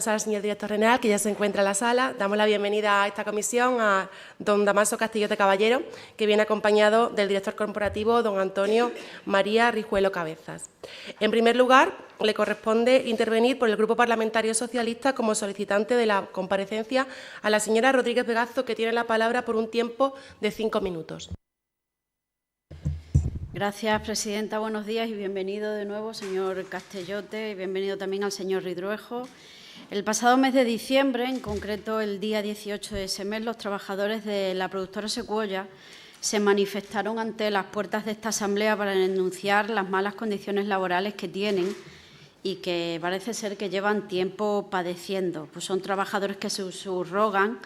Al señor director general, que ya se encuentra en la sala. Damos la bienvenida a esta comisión a don Damaso Castillote Caballero, que viene acompañado del director corporativo, don Antonio María Rijuelo Cabezas. En primer lugar, le corresponde intervenir por el Grupo Parlamentario Socialista como solicitante de la comparecencia a la señora Rodríguez Vegazo, que tiene la palabra por un tiempo de 5 minutos. Gracias, presidenta. Buenos días y bienvenido de nuevo, señor Castellote, y bienvenido también al señor Ridruejo. El pasado mes de diciembre, en concreto el día 18 de ese mes, los trabajadores de la productora Secuoya se manifestaron ante las puertas de esta asamblea para denunciar las malas condiciones laborales que tienen y que parece ser que llevan tiempo padeciendo. Pues son trabajadores que se subrogan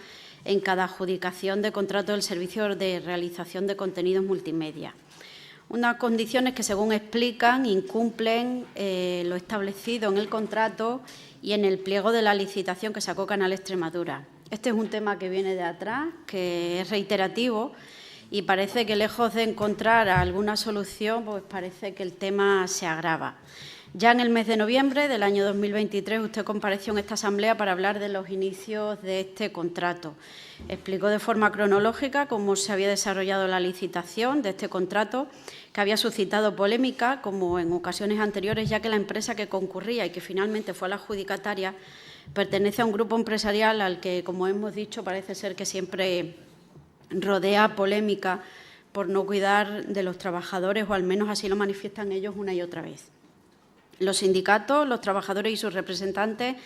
en cada adjudicación de contrato del servicio de realización de contenidos multimedia. Unas condiciones que, según explican, incumplen lo establecido en el contrato y en el pliego de la licitación que sacó Canal Extremadura. Este es un tema que viene de atrás, que es reiterativo y parece que, lejos de encontrar alguna solución, pues parece que el tema se agrava. Ya en el mes de noviembre del año 2023 usted compareció en esta asamblea para hablar de los inicios de este contrato. Explicó de forma cronológica cómo se había desarrollado la licitación de este contrato, que había suscitado polémica, como en ocasiones anteriores, ya que la empresa que concurría y que finalmente fue la adjudicataria pertenece a un grupo empresarial al que, como hemos dicho, parece ser que siempre rodea polémica por no cuidar de los trabajadores, o al menos así lo manifiestan ellos una y otra vez. Los sindicatos, los trabajadores y sus representantes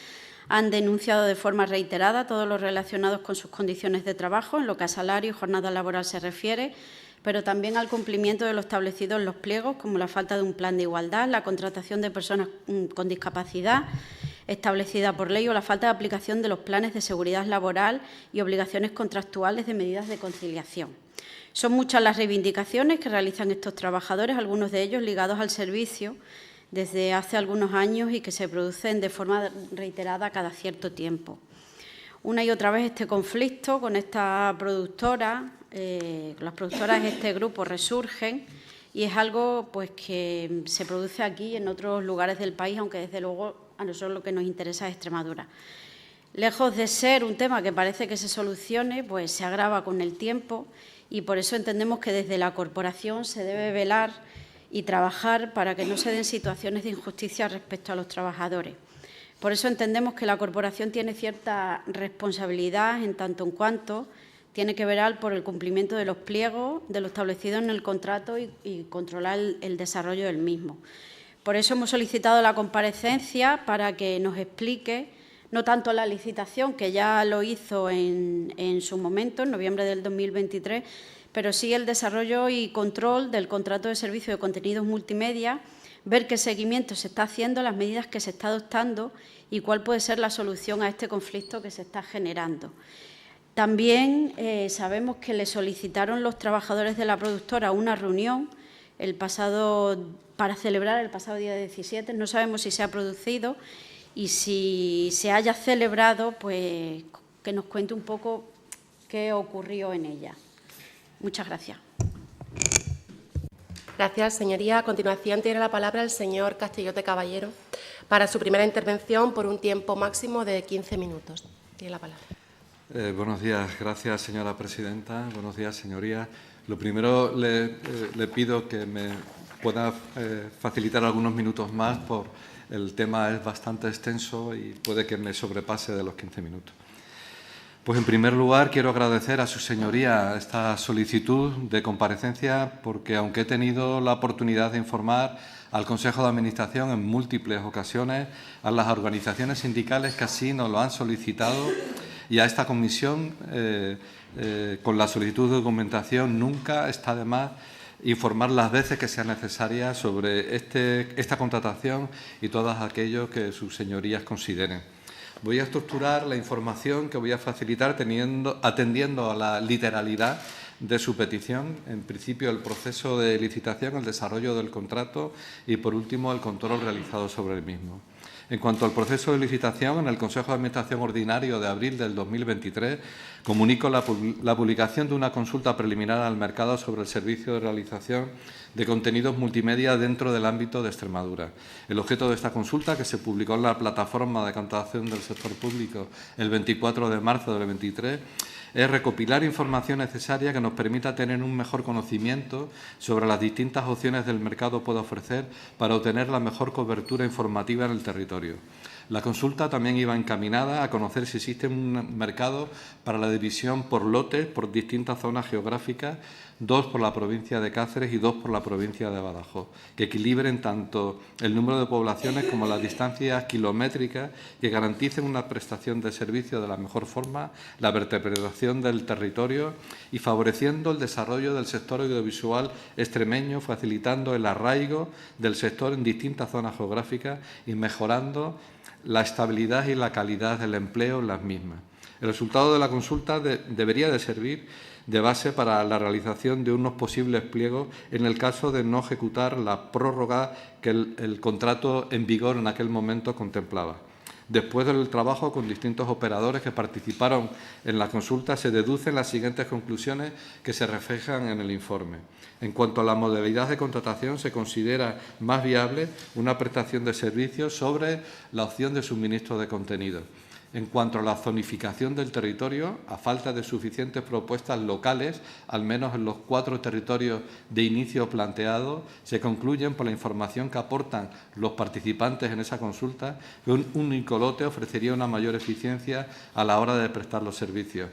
han denunciado de forma reiterada todo lo relacionado con sus condiciones de trabajo, en lo que a salario y jornada laboral se refiere, pero también al cumplimiento de lo establecido en los pliegos, como la falta de un plan de igualdad, la contratación de personas con discapacidad establecida por ley o la falta de aplicación de los planes de seguridad laboral y obligaciones contractuales de medidas de conciliación. Son muchas las reivindicaciones que realizan estos trabajadores, algunos de ellos ligados al servicio desde hace algunos años y que se producen de forma reiterada cada cierto tiempo. Una y otra vez este conflicto con esta productora, las productoras de este grupo resurgen y es algo pues, que se produce aquí y en otros lugares del país, aunque desde luego a nosotros lo que nos interesa es Extremadura. Lejos de ser un tema que parece que se solucione, pues se agrava con el tiempo y por eso entendemos que desde la corporación se debe velar y trabajar para que no se den situaciones de injusticia respecto a los trabajadores. Por eso entendemos que la corporación tiene cierta responsabilidad en tanto en cuanto tiene que velar por el cumplimiento de los pliegos, de lo establecido en el contrato y controlar el desarrollo del mismo. Por eso hemos solicitado la comparecencia para que nos explique no tanto la licitación, que ya lo hizo en su momento, en noviembre del 2023, pero sí el desarrollo y control del contrato de servicio de contenidos multimedia, ver qué seguimiento se está haciendo, las medidas que se está adoptando y cuál puede ser la solución a este conflicto que se está generando. También sabemos que le solicitaron los trabajadores de la productora una reunión para celebrar el pasado día 17. No sabemos si se ha producido y si se haya celebrado, pues que nos cuente un poco qué ocurrió en ella. Muchas gracias. Gracias, señoría. A continuación tiene la palabra el señor Castillote Caballero para su primera intervención por un tiempo máximo de 15 minutos. Tiene la palabra. Buenos días. Gracias, señora presidenta. Buenos días, señorías. Lo primero, le pido que me pueda facilitar algunos minutos más, porque el tema es bastante extenso y puede que me sobrepase de los 15 minutos. Pues, en primer lugar, quiero agradecer a su señoría esta solicitud de comparecencia porque, aunque he tenido la oportunidad de informar al Consejo de Administración en múltiples ocasiones, a las organizaciones sindicales que así nos lo han solicitado y a esta comisión, con la solicitud de documentación, nunca está de más informar las veces que sea necesaria sobre esta contratación y todos aquellos que sus señorías consideren. Voy a estructurar la información que voy a facilitar atendiendo a la literalidad de su petición. En principio, el proceso de licitación, el desarrollo del contrato y, por último, el control realizado sobre el mismo. En cuanto al proceso de licitación, en el Consejo de Administración Ordinario de abril del 2023 comunico la publicación de una consulta preliminar al mercado sobre el servicio de realización de contenidos multimedia dentro del ámbito de Extremadura. El objeto de esta consulta, que se publicó en la plataforma de contratación del sector público el 24 de marzo del 23, es recopilar información necesaria que nos permita tener un mejor conocimiento sobre las distintas opciones del mercado puede ofrecer para obtener la mejor cobertura informativa en el territorio. La consulta también iba encaminada a conocer si existe un mercado para la división por lotes por distintas zonas geográficas, 2 por la provincia de Cáceres y 2 por la provincia de Badajoz, que equilibren tanto el número de poblaciones como las distancias kilométricas, que garanticen una prestación de servicio de la mejor forma, la vertebración del territorio y favoreciendo el desarrollo del sector audiovisual extremeño, facilitando el arraigo del sector en distintas zonas geográficas y mejorando la estabilidad y la calidad del empleo en las mismas. El resultado de la consulta debería de servir de base para la realización de unos posibles pliegos en el caso de no ejecutar la prórroga que el contrato en vigor en aquel momento contemplaba. Después del trabajo con distintos operadores que participaron en la consulta, se deducen las siguientes conclusiones que se reflejan en el informe. En cuanto a la modalidad de contratación, se considera más viable una prestación de servicios sobre la opción de suministro de contenido. En cuanto a la zonificación del territorio, a falta de suficientes propuestas locales, al menos en los 4 territorios de inicio planteados, se concluyen por la información que aportan los participantes en esa consulta que un único lote ofrecería una mayor eficiencia a la hora de prestar los servicios,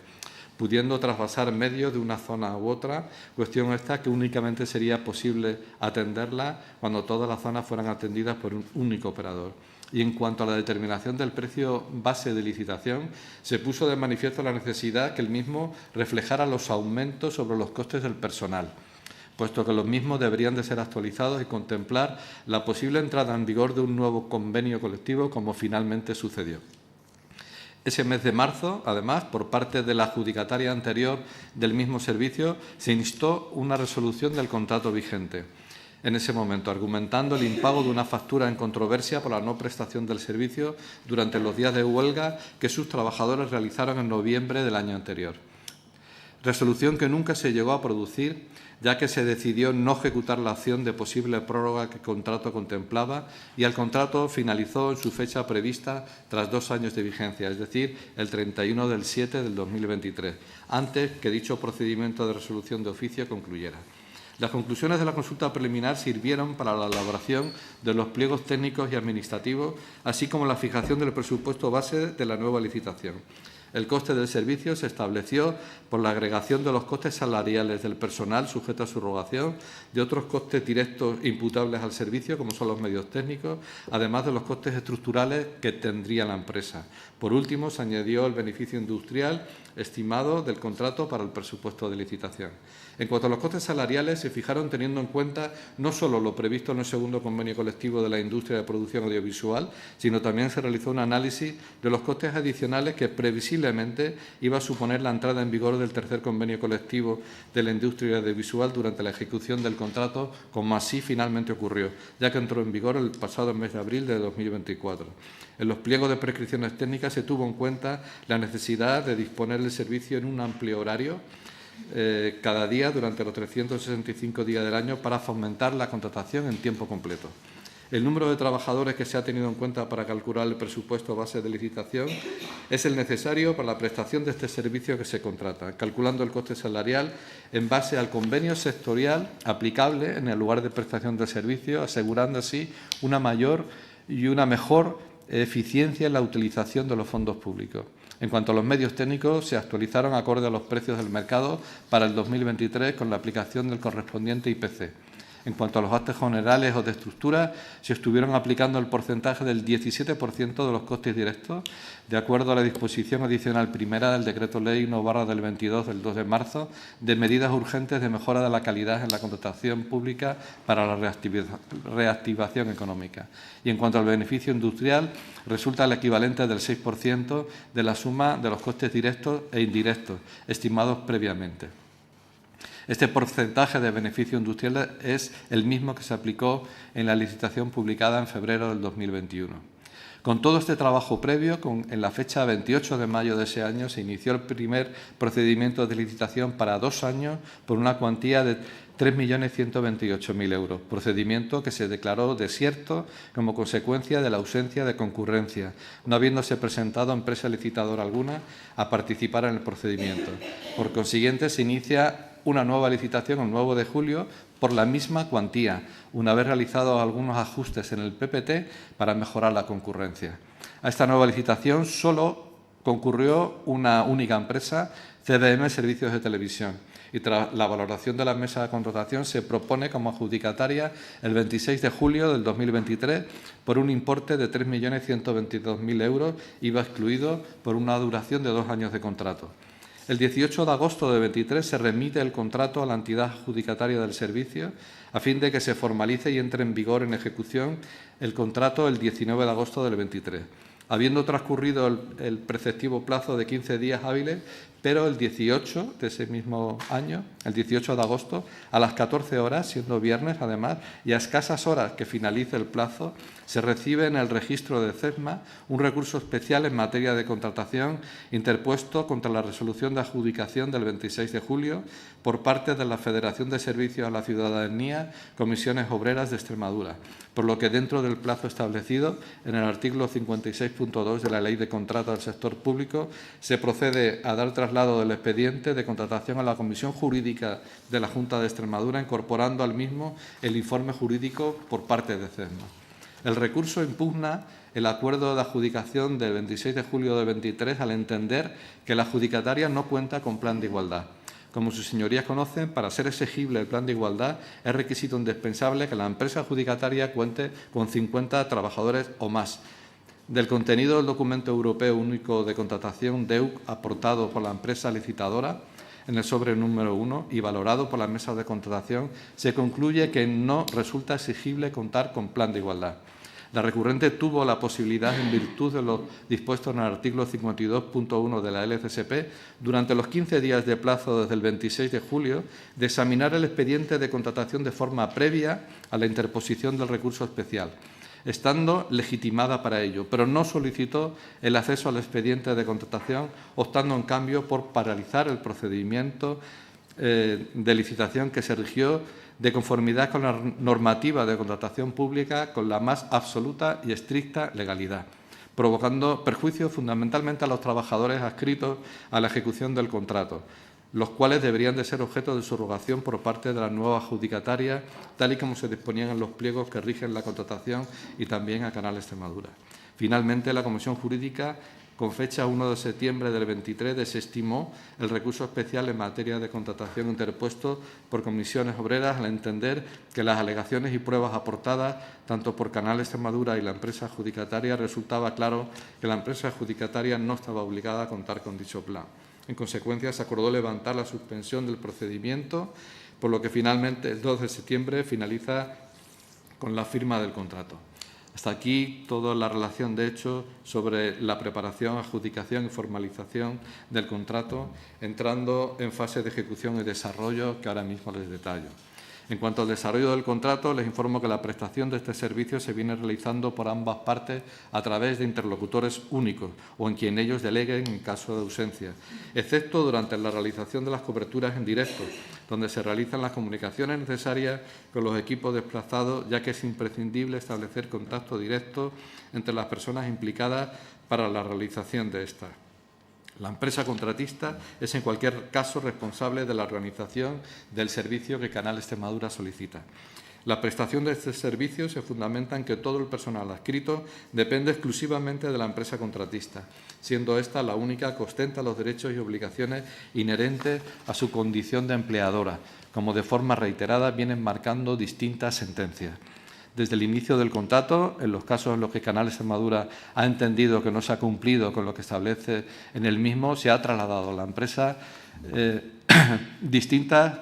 pudiendo trasvasar medios de una zona u otra, cuestión esta que únicamente sería posible atenderla cuando todas las zonas fueran atendidas por un único operador. Y en cuanto a la determinación del precio base de licitación, se puso de manifiesto la necesidad que el mismo reflejara los aumentos sobre los costes del personal, puesto que los mismos deberían de ser actualizados y contemplar la posible entrada en vigor de un nuevo convenio colectivo, como finalmente sucedió. Ese mes de marzo, además, por parte de la adjudicataria anterior del mismo servicio, se instó una resolución del contrato vigente. En ese momento, argumentando el impago de una factura en controversia por la no prestación del servicio durante los días de huelga que sus trabajadores realizaron en noviembre del año anterior. Resolución que nunca se llegó a producir, ya que se decidió no ejecutar la acción de posible prórroga que el contrato contemplaba y el contrato finalizó en su fecha prevista tras 2 años de vigencia, es decir, el 31 del 7 del 2023, antes que dicho procedimiento de resolución de oficio concluyera. Las conclusiones de la consulta preliminar sirvieron para la elaboración de los pliegos técnicos y administrativos, así como la fijación del presupuesto base de la nueva licitación. El coste del servicio se estableció por la agregación de los costes salariales del personal sujeto a subrogación, de otros costes directos imputables al servicio, como son los medios técnicos, además de los costes estructurales que tendría la empresa. Por último, se añadió el beneficio industrial estimado del contrato para el presupuesto de licitación. En cuanto a los costes salariales, se fijaron teniendo en cuenta no solo lo previsto en el segundo convenio colectivo de la industria de producción audiovisual, sino también se realizó un análisis de los costes adicionales que previsiblemente iba a suponer la entrada en vigor del tercer convenio colectivo de la industria audiovisual durante la ejecución del contrato, como así finalmente ocurrió, ya que entró en vigor el pasado mes de abril de 2024. En los pliegos de prescripciones técnicas se tuvo en cuenta la necesidad de disponer del servicio en un amplio horario cada día durante los 365 días del año para fomentar la contratación en tiempo completo. El número de trabajadores que se ha tenido en cuenta para calcular el presupuesto base de licitación es el necesario para la prestación de este servicio que se contrata, calculando el coste salarial en base al convenio sectorial aplicable en el lugar de prestación del servicio, asegurando así una mayor y una mejor eficiencia en la utilización de los fondos públicos. En cuanto a los medios técnicos, se actualizaron acorde a los precios del mercado para el 2023 con la aplicación del correspondiente IPC. En cuanto a los gastos generales o de estructura, se estuvieron aplicando el porcentaje del 17% de los costes directos, de acuerdo a la disposición adicional primera del Decreto Ley 1/22 del 2 de marzo, de medidas urgentes de mejora de la calidad en la contratación pública para la reactivación económica. Y en cuanto al beneficio industrial, resulta el equivalente del 6% de la suma de los costes directos e indirectos, estimados previamente. Este porcentaje de beneficio industrial es el mismo que se aplicó en la licitación publicada en febrero del 2021. Con todo este trabajo previo, en la fecha 28 de mayo de ese año, se inició el primer procedimiento de licitación para 2 años por una cuantía de 3.128.000 euros, procedimiento que se declaró desierto como consecuencia de la ausencia de concurrencia, no habiéndose presentado empresa licitadora alguna a participar en el procedimiento. Por consiguiente, se inicia una nueva licitación el 9 de julio por la misma cuantía, una vez realizados algunos ajustes en el PPT para mejorar la concurrencia. A esta nueva licitación solo concurrió una única empresa, CDM Servicios de Televisión, y tras la valoración de la mesa de contratación se propone como adjudicataria el 26 de julio del 2023 por un importe de 3.122.000 euros, IVA excluido, por una duración de 2 años de contrato. El 18 de agosto de 23 se remite el contrato a la entidad adjudicataria del servicio a fin de que se formalice y entre en vigor en ejecución el contrato el 19 de agosto del 23. Habiendo transcurrido el preceptivo plazo de 15 días hábiles, pero el 18 de ese mismo año, el 18 de agosto, a las 14 horas, siendo viernes además, y a escasas horas que finalice el plazo, se recibe en el registro de CESMA un recurso especial en materia de contratación interpuesto contra la resolución de adjudicación del 26 de julio por parte de la Federación de Servicios a la Ciudadanía, Comisiones Obreras de Extremadura, por lo que dentro del plazo establecido en el artículo 56.2 de la Ley de Contratos del Sector Público se procede a dar traslado del expediente de contratación a la Comisión Jurídica de la Junta de Extremadura, incorporando al mismo el informe jurídico por parte de CESMA. El recurso impugna el acuerdo de adjudicación del 26 de julio de 23 al entender que la adjudicataria no cuenta con plan de igualdad. Como sus señorías conocen, para ser exigible el plan de igualdad es requisito indispensable que la empresa adjudicataria cuente con 50 trabajadores o más. Del contenido del documento europeo único de contratación DEUC aportado por la empresa licitadora en el sobre número 1 y valorado por la mesa de contratación, se concluye que no resulta exigible contar con plan de igualdad. La recurrente tuvo la posibilidad, en virtud de lo dispuesto en el artículo 52.1 de la LCSP, durante los 15 días de plazo desde el 26 de julio, de examinar el expediente de contratación de forma previa a la interposición del recurso especial, estando legitimada para ello, pero no solicitó el acceso al expediente de contratación, optando en cambio por paralizar el procedimiento de licitación que se rigió de conformidad con la normativa de contratación pública con la más absoluta y estricta legalidad, provocando perjuicios fundamentalmente a los trabajadores adscritos a la ejecución del contrato, los cuales deberían de ser objeto de subrogación por parte de la nueva adjudicataria, tal y como se disponían en los pliegos que rigen la contratación y también a Canal Extremadura. Finalmente, la Comisión Jurídica, con fecha 1 de septiembre del 23, desestimó el recurso especial en materia de contratación interpuesto por comisiones obreras al entender que las alegaciones y pruebas aportadas tanto por Canal Extremadura y la empresa adjudicataria resultaba claro que la empresa adjudicataria no estaba obligada a contar con dicho plan. En consecuencia, se acordó levantar la suspensión del procedimiento, por lo que finalmente el 2 de septiembre finaliza con la firma del contrato. Hasta aquí toda la relación de hecho sobre la preparación, adjudicación y formalización del contrato, entrando en fase de ejecución y desarrollo que ahora mismo les detallo. En cuanto al desarrollo del contrato, les informo que la prestación de este servicio se viene realizando por ambas partes a través de interlocutores únicos o en quien ellos deleguen en caso de ausencia, excepto durante la realización de las coberturas en directo, donde se realizan las comunicaciones necesarias con los equipos desplazados, ya que es imprescindible establecer contacto directo entre las personas implicadas para la realización de estas. La empresa contratista es en cualquier caso responsable de la organización del servicio que Canal Extremadura solicita. La prestación de este servicio se fundamenta en que todo el personal adscrito depende exclusivamente de la empresa contratista, siendo esta la única que ostenta los derechos y obligaciones inherentes a su condición de empleadora, como de forma reiterada vienen marcando distintas sentencias. Desde el inicio del contrato, en los casos en los que Canal Extremadura ha entendido que no se ha cumplido con lo que establece en el mismo, se ha trasladado a la empresa distintas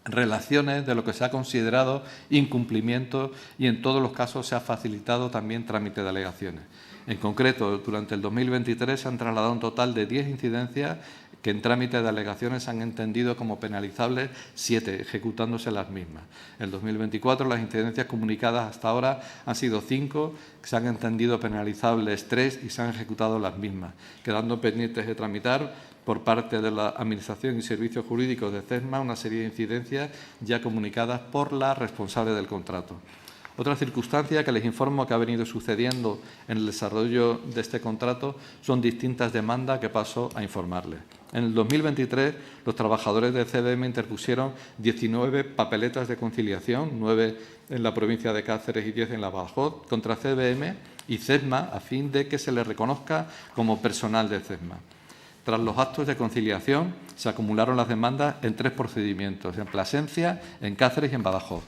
relaciones de lo que se ha considerado incumplimiento y en todos los casos se ha facilitado también trámite de alegaciones. En concreto, durante el 2023 se han trasladado un total de 10 incidencias que en trámite de alegaciones se han entendido como penalizables 7, ejecutándose las mismas. En el 2024 las incidencias comunicadas hasta ahora han sido 5, que se han entendido penalizables 3 y se han ejecutado las mismas, quedando pendientes de tramitar por parte de la Administración y Servicios Jurídicos de CESMA una serie de incidencias ya comunicadas por la responsable del contrato. Otra circunstancia que les informo que ha venido sucediendo en el desarrollo de este contrato son distintas demandas que paso a informarles. En el 2023, los trabajadores de CBM interpusieron 19 papeletas de conciliación, 9 en la provincia de Cáceres y 10 en la Badajoz, contra CBM y CESMA, a fin de que se les reconozca como personal de CESMA. Tras los actos de conciliación, se acumularon las demandas en 3 procedimientos, en Plasencia, en Cáceres y en Badajoz.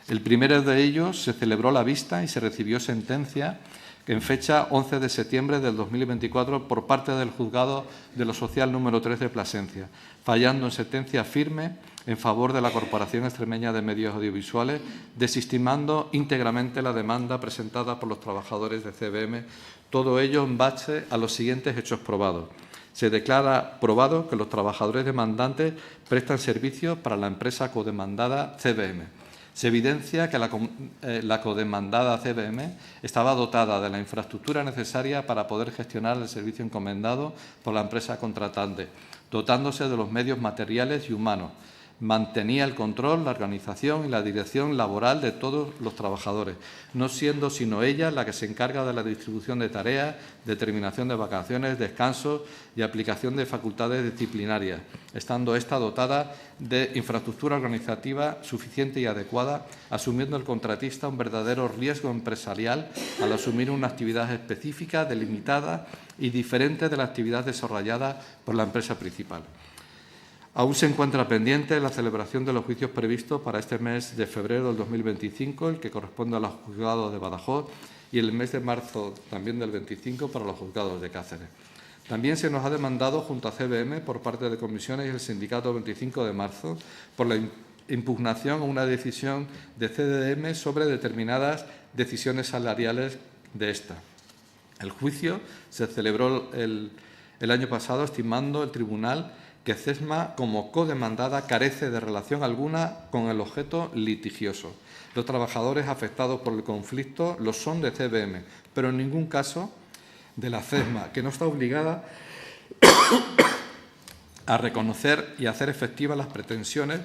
El primero de ellos se celebró la vista y se recibió sentencia en fecha 11 de septiembre del 2024 por parte del Juzgado de lo Social número 3 de Plasencia, fallando en sentencia firme en favor de la Corporación Extremeña de Medios Audiovisuales, desestimando íntegramente la demanda presentada por los trabajadores de CBM, todo ello en base a los siguientes hechos probados. Se declara probado que los trabajadores demandantes prestan servicios para la empresa codemandada CBM. Se evidencia que la codemandada CBM estaba dotada de la infraestructura necesaria para poder gestionar el servicio encomendado por la empresa contratante, dotándose de los medios materiales y humanos. Mantenía el control, la organización y la dirección laboral de todos los trabajadores, no siendo sino ella la que se encarga de la distribución de tareas, determinación de vacaciones, descansos y aplicación de facultades disciplinarias, estando esta dotada de infraestructura organizativa suficiente y adecuada, asumiendo el contratista un verdadero riesgo empresarial al asumir una actividad específica, delimitada y diferente de la actividad desarrollada por la empresa principal. Aún se encuentra pendiente la celebración de los juicios previstos para este mes de febrero del 2025, el que corresponde a los juzgados de Badajoz, y el mes de marzo también del 25 para los juzgados de Cáceres. También se nos ha demandado junto a CBM por parte de comisiones y el sindicato 25 de marzo por la impugnación a una decisión de CDM sobre determinadas decisiones salariales de esta. El juicio se celebró el año pasado, estimando el tribunal que CESMA, como codemandada, carece de relación alguna con el objeto litigioso. Los trabajadores afectados por el conflicto lo son de CBM, pero en ningún caso de la CESMA, que no está obligada a reconocer y hacer efectivas las pretensiones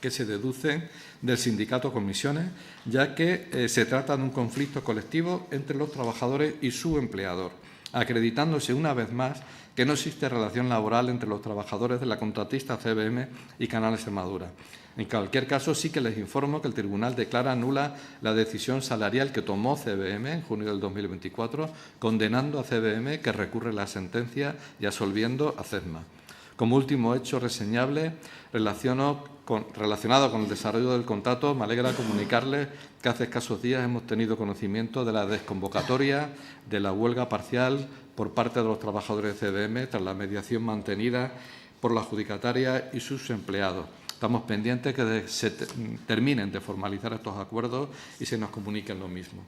que se deducen del sindicato comisiones, ya que se trata de un conflicto colectivo entre los trabajadores y su empleador, acreditándose una vez más que no existe relación laboral entre los trabajadores de la contratista CBM y Canal Extremadura. En cualquier caso, sí que les informo que el Tribunal declara nula la decisión salarial que tomó CBM en junio del 2024, condenando a CBM, que recurre la sentencia, y absolviendo a CESMA. Como último hecho reseñable relacionado con el desarrollo del contrato, me alegra comunicarles que hace escasos días hemos tenido conocimiento de la desconvocatoria de la huelga parcial por parte de los trabajadores de CBM tras la mediación mantenida por la adjudicataria y sus empleados. Estamos pendientes que se terminen de formalizar estos acuerdos y se nos comuniquen lo mismo.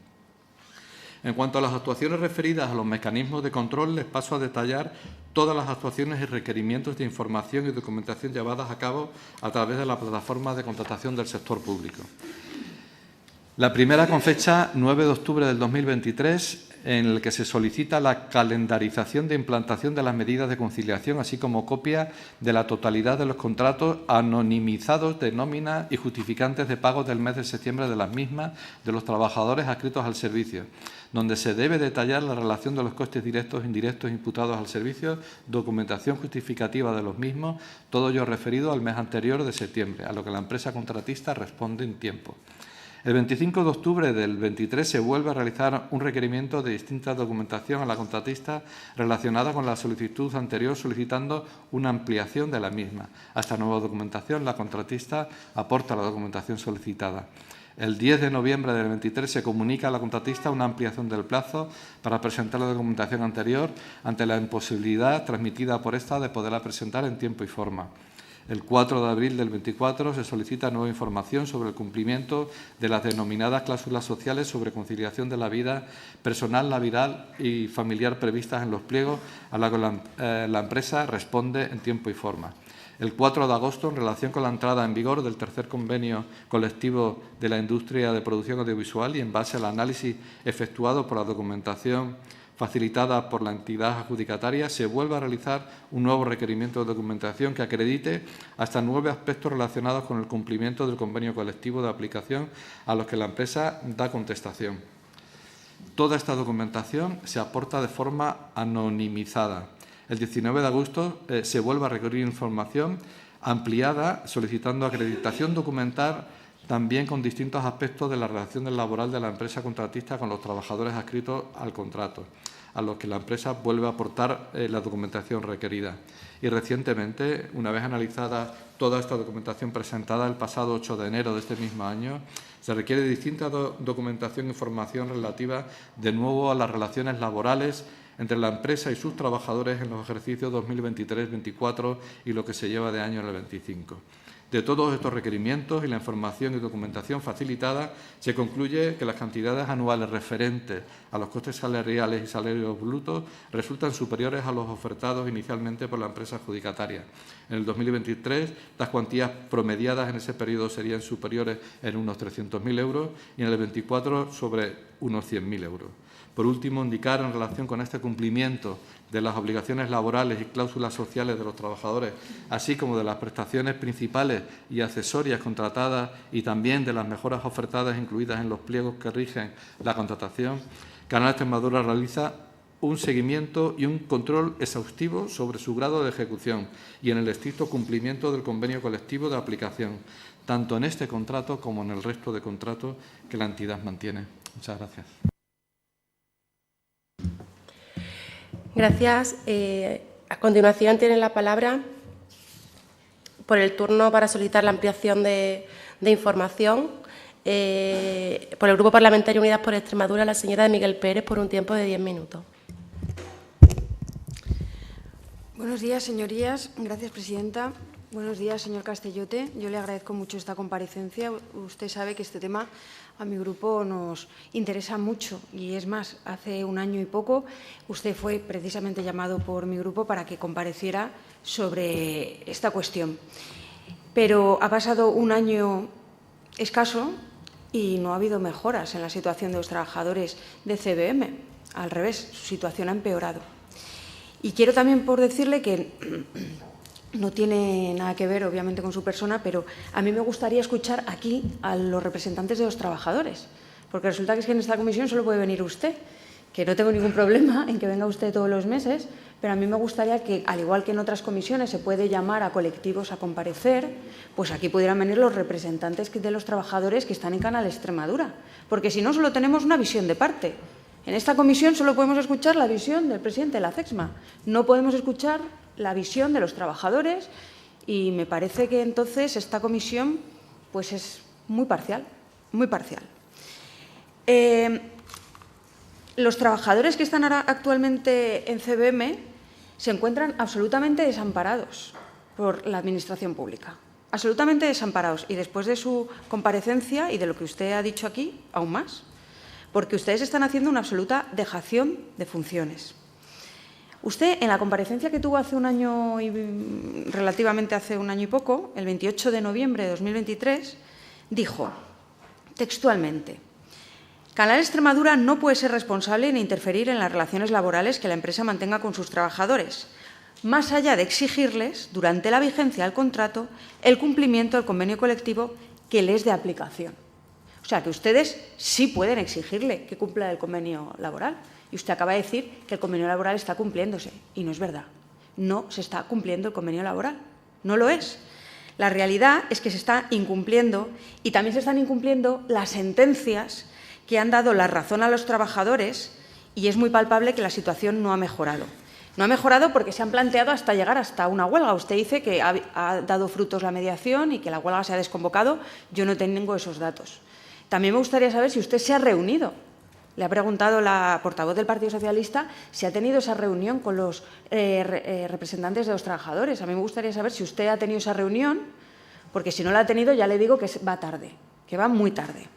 En cuanto a las actuaciones referidas a los mecanismos de control, les paso a detallar todas las actuaciones y requerimientos de información y documentación llevadas a cabo a través de la plataforma de contratación del sector público. La primera, con fecha 9 de octubre del 2023, en el que se solicita la calendarización de implantación de las medidas de conciliación, así como copia de la totalidad de los contratos anonimizados de nómina y justificantes de pagos del mes de septiembre de las mismas de los trabajadores adscritos al servicio, donde se debe detallar la relación de los costes directos e indirectos imputados al servicio, documentación justificativa de los mismos, todo ello referido al mes anterior de septiembre, a lo que la empresa contratista responde en tiempo. El 25 de octubre del 23 se vuelve a realizar un requerimiento de distinta documentación a la contratista relacionada con la solicitud anterior, solicitando una ampliación de la misma. A esta nueva documentación, la contratista aporta la documentación solicitada. El 10 de noviembre del 23 se comunica a la contratista una ampliación del plazo para presentar la documentación anterior ante la imposibilidad transmitida por esta de poderla presentar en tiempo y forma. El 4 de abril del 24 se solicita nueva información sobre el cumplimiento de las denominadas cláusulas sociales sobre conciliación de la vida personal, laboral y familiar previstas en los pliegos, a la que la empresa responde en tiempo y forma. El 4 de agosto, en relación con la entrada en vigor del tercer convenio colectivo de la industria de producción audiovisual y en base al análisis efectuado por la documentación facilitada por la entidad adjudicataria, se vuelve a realizar un nuevo requerimiento de documentación que acredite hasta 9 aspectos relacionados con el cumplimiento del convenio colectivo de aplicación a los que la empresa da contestación. Toda esta documentación se aporta de forma anonimizada. El 19 de agosto se vuelve a requerir información ampliada solicitando acreditación documental también con distintos aspectos de la relación laboral de la empresa contratista con los trabajadores adscritos al contrato, a los que la empresa vuelve a aportar la documentación requerida. Y recientemente, una vez analizada toda esta documentación presentada el pasado 8 de enero de este mismo año, se requiere distinta documentación e información relativa de nuevo a las relaciones laborales entre la empresa y sus trabajadores en los ejercicios 2023-24 y lo que se lleva de año en el 25. De todos estos requerimientos y la información y documentación facilitada, se concluye que las cantidades anuales referentes a los costes salariales y salarios brutos resultan superiores a los ofertados inicialmente por la empresa adjudicataria. En el 2023, las cuantías promediadas en ese periodo serían superiores en unos 300.000 euros y en el 24 sobre unos 100.000 euros. Por último, indicar en relación con este cumplimiento de las obligaciones laborales y cláusulas sociales de los trabajadores, así como de las prestaciones principales y accesorias contratadas y también de las mejoras ofertadas incluidas en los pliegos que rigen la contratación, Canal Extremadura realiza un seguimiento y un control exhaustivo sobre su grado de ejecución y en el estricto cumplimiento del convenio colectivo de aplicación, tanto en este contrato como en el resto de contratos que la entidad mantiene. Muchas gracias. Gracias. A continuación tiene la palabra por el turno para solicitar la ampliación de información por el Grupo Parlamentario Unidas por Extremadura, la señora de Miguel Pérez, por un tiempo de 10 minutos. Buenos días, señorías. Gracias, presidenta. Buenos días, señor Castellote. Yo le agradezco mucho esta comparecencia. Usted sabe que este tema a mi grupo nos interesa mucho y, es más, hace un año y poco usted fue precisamente llamado por mi grupo para que compareciera sobre esta cuestión. Pero ha pasado un año escaso y no ha habido mejoras en la situación de los trabajadores de CBM. Al revés, su situación ha empeorado. Y quiero también por decirle que no tiene nada que ver, obviamente, con su persona, pero a mí me gustaría escuchar aquí a los representantes de los trabajadores, porque resulta que es que en esta comisión solo puede venir usted, que no tengo ningún problema en que venga usted todos los meses, pero a mí me gustaría que, al igual que en otras comisiones se puede llamar a colectivos a comparecer, pues aquí pudieran venir los representantes de los trabajadores que están en Canal Extremadura, porque si no, solo tenemos una visión de parte. En esta comisión solo podemos escuchar la visión del presidente de la CEXMA, no podemos escuchar la visión de los trabajadores y me parece que entonces esta comisión pues es muy parcial, muy parcial. Los trabajadores que están ahora actualmente en CBM se encuentran absolutamente desamparados por la Administración pública, absolutamente desamparados, y después de su comparecencia y de lo que usted ha dicho aquí, aún más, porque ustedes están haciendo una absoluta dejación de funciones. Usted, en la comparecencia que tuvo hace un año, relativamente hace un año y poco, el 28 de noviembre de 2023, dijo textualmente: Canal Extremadura no puede ser responsable ni interferir en las relaciones laborales que la empresa mantenga con sus trabajadores, más allá de exigirles, durante la vigencia del contrato, el cumplimiento del convenio colectivo que les de aplicación. O sea, que ustedes sí pueden exigirle que cumpla el convenio laboral. Y usted acaba de decir que el convenio laboral está cumpliéndose. Y no es verdad. No se está cumpliendo el convenio laboral. No lo es. La realidad es que se está incumpliendo y también se están incumpliendo las sentencias que han dado la razón a los trabajadores, y es muy palpable que la situación no ha mejorado. No ha mejorado porque se han planteado hasta llegar hasta una huelga. Usted dice que ha dado frutos la mediación y que la huelga se ha desconvocado. Yo no tengo esos datos. También me gustaría saber si usted se ha reunido Le ha preguntado la portavoz del Partido Socialista si ha tenido esa reunión con los representantes de los trabajadores. A mí me gustaría saber si usted ha tenido esa reunión, porque si no la ha tenido ya le digo que va tarde, que va muy tarde.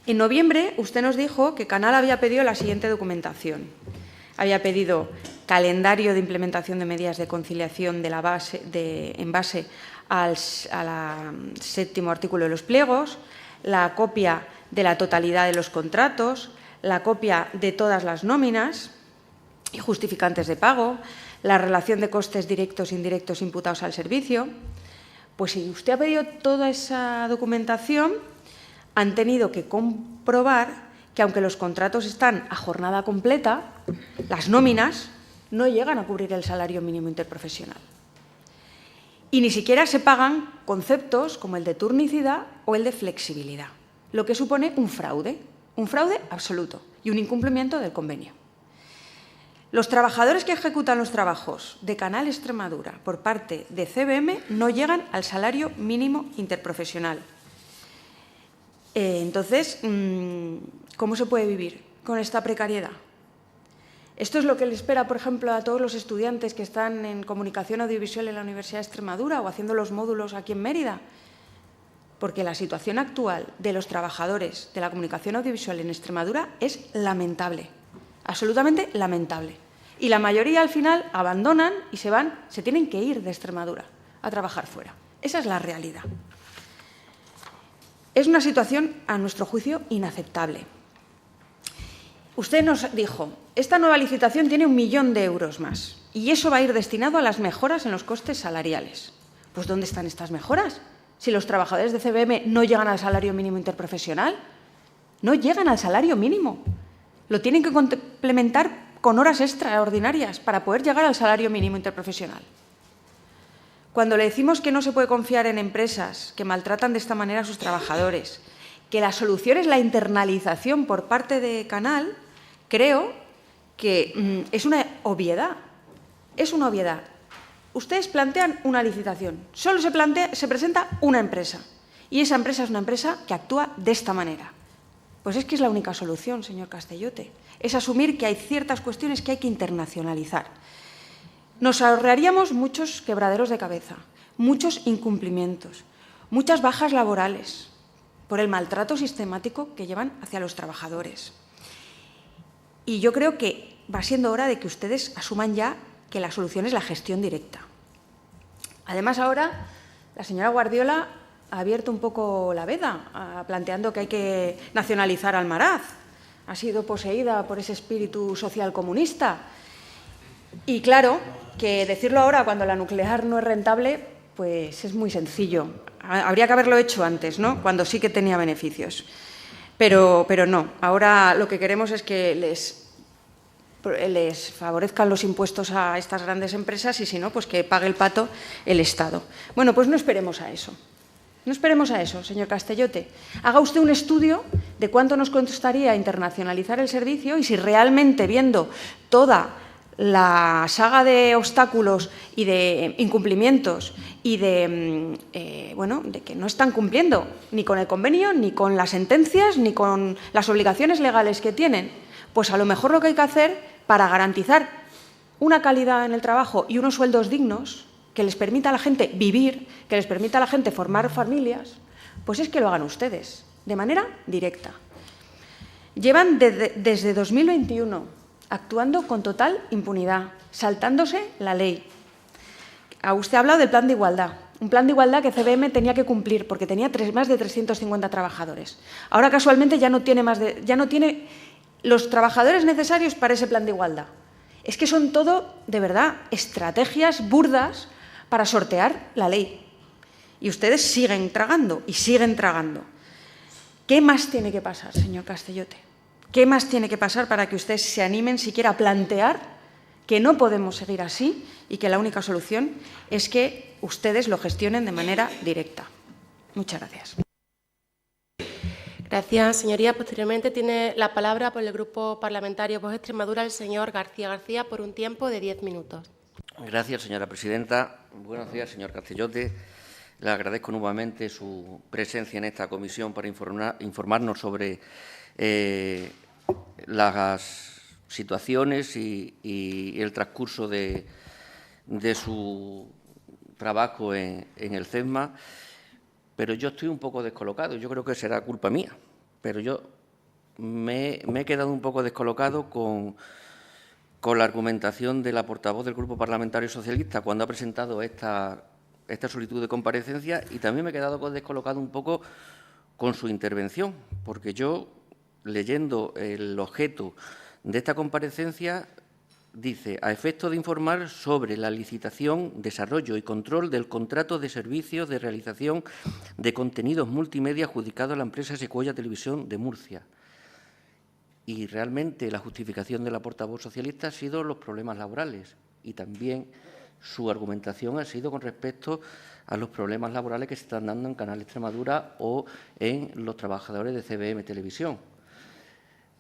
En noviembre usted nos dijo que Canal había pedido la siguiente documentación. Había pedido calendario de implementación de medidas de conciliación en base al 7º artículo de los pliegos, la copia de la totalidad de los contratos, la copia de todas las nóminas y justificantes de pago, la relación de costes directos e indirectos imputados al servicio. Pues si usted ha pedido toda esa documentación, han tenido que comprobar que aunque los contratos están a jornada completa, las nóminas no llegan a cubrir el salario mínimo interprofesional. Y ni siquiera se pagan conceptos como el de turnicidad o el de flexibilidad, lo que supone un fraude absoluto y un incumplimiento del convenio. Los trabajadores que ejecutan los trabajos de Canal Extremadura por parte de CVM no llegan al salario mínimo interprofesional. Entonces, ¿cómo se puede vivir con esta precariedad? Esto es lo que le espera, por ejemplo, a todos los estudiantes que están en comunicación audiovisual en la Universidad de Extremadura o haciendo los módulos aquí en Mérida. Porque la situación actual de los trabajadores de la comunicación audiovisual en Extremadura es lamentable, absolutamente lamentable. Y la mayoría al final abandonan y se tienen que ir de Extremadura a trabajar fuera. Esa es la realidad. Es una situación, a nuestro juicio, inaceptable. Usted nos dijo, esta nueva licitación tiene 1 millón de euros más y eso va a ir destinado a las mejoras en los costes salariales. Pues ¿dónde están estas mejoras? Si los trabajadores de CVM no llegan al salario mínimo interprofesional, no llegan al salario mínimo. Lo tienen que complementar con horas extraordinarias para poder llegar al salario mínimo interprofesional. Cuando le decimos que no se puede confiar en empresas que maltratan de esta manera a sus trabajadores, que la solución es la internalización por parte de Canal, creo que es una obviedad. Es una obviedad. Ustedes plantean una licitación, solo se presenta una empresa y esa empresa es una empresa que actúa de esta manera. Pues es que es la única solución, señor Castellote, es asumir que hay ciertas cuestiones que hay que internacionalizar. Nos ahorraríamos muchos quebraderos de cabeza, muchos incumplimientos, muchas bajas laborales por el maltrato sistemático que llevan hacia los trabajadores. Y yo creo que va siendo hora de que ustedes asuman ya que la solución es la gestión directa. Además, ahora la señora Guardiola ha abierto un poco la veda, planteando que hay que nacionalizar Almaraz. Ha sido poseída por ese espíritu social comunista. Y claro, que decirlo ahora cuando la nuclear no es rentable, pues es muy sencillo. Habría que haberlo hecho antes, ¿no? Cuando sí que tenía beneficios. Pero no, ahora lo que queremos es que les favorezcan los impuestos a estas grandes empresas y si no, pues que pague el pato el Estado. Bueno, pues no esperemos a eso. No esperemos a eso, señor Castellote. Haga usted un estudio de cuánto nos costaría internacionalizar el servicio y si realmente, viendo toda la saga de obstáculos y de incumplimientos y de que no están cumpliendo ni con el convenio, ni con las sentencias, ni con las obligaciones legales que tienen, pues a lo mejor lo que hay que hacer para garantizar una calidad en el trabajo y unos sueldos dignos que les permita a la gente vivir, que les permita a la gente formar familias, pues es que lo hagan ustedes, de manera directa. Llevan desde 2021 actuando con total impunidad, saltándose la ley. Usted ha hablado del plan de igualdad, un plan de igualdad que CVM tenía que cumplir porque tenía más de 350 trabajadores. Ahora, casualmente, ya no tiene los trabajadores necesarios para ese plan de igualdad. Es que son todo, de verdad, estrategias burdas para sortear la ley. Y ustedes siguen tragando y siguen tragando. ¿Qué más tiene que pasar, señor Castellote? ¿Qué más tiene que pasar para que ustedes se animen siquiera a plantear que no podemos seguir así y que la única solución es que ustedes lo gestionen de manera directa? Muchas gracias. Gracias, señoría. Posteriormente tiene la palabra por el Grupo Parlamentario Vox Extremadura el señor García García por un tiempo de 10 minutos. Gracias, señora presidenta. Buenos días, señor Castellote. Le agradezco nuevamente su presencia en esta comisión para informarnos sobre las situaciones y el transcurso de su trabajo en el CESMA, pero yo estoy un poco descolocado. Yo creo que será culpa mía, pero yo me he quedado un poco descolocado con la argumentación de la portavoz del Grupo Parlamentario Socialista cuando ha presentado esta solicitud de comparecencia, y también me he quedado descolocado un poco con su intervención, porque yo, leyendo el objeto de esta comparecencia, dice: a efecto de informar sobre la licitación, desarrollo y control del contrato de servicios de realización de contenidos multimedia adjudicado a la empresa Secuoya Televisión de Murcia. Y realmente la justificación de la portavoz socialista ha sido los problemas laborales, y también su argumentación ha sido con respecto a los problemas laborales que se están dando en Canal Extremadura o en los trabajadores de CBM Televisión.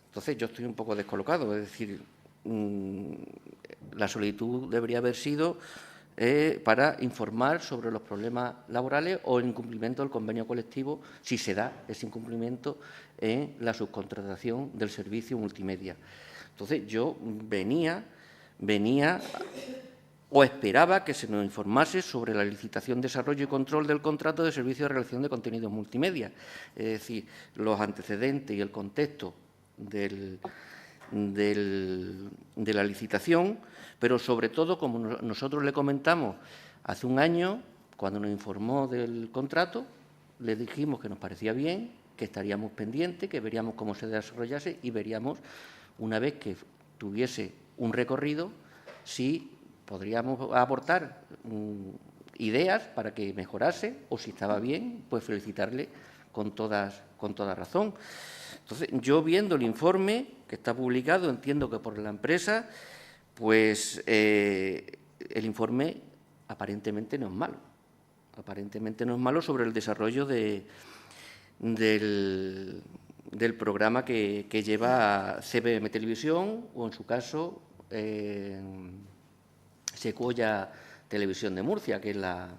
Entonces, yo estoy un poco descolocado, es decir, la solicitud debería haber sido para informar sobre los problemas laborales o el incumplimiento del convenio colectivo, si se da ese incumplimiento en la subcontratación del servicio multimedia. Entonces, yo venía o esperaba que se nos informase sobre la licitación, desarrollo y control del contrato de servicio de realización de contenidos multimedia, es decir, los antecedentes y el contexto de la licitación, pero sobre todo, como nosotros le comentamos hace un año, cuando nos informó del contrato, le dijimos que nos parecía bien, que estaríamos pendientes, que veríamos cómo se desarrollase y veríamos, una vez que tuviese un recorrido, si podríamos aportar ideas para que mejorase, o si estaba bien, pues felicitarle con toda razón. Entonces, yo viendo el informe que está publicado, entiendo que por la empresa, pues el informe aparentemente no es malo. Aparentemente no es malo sobre el desarrollo del programa que lleva CBM Televisión o, en su caso, Secuoya Televisión de Murcia, que es la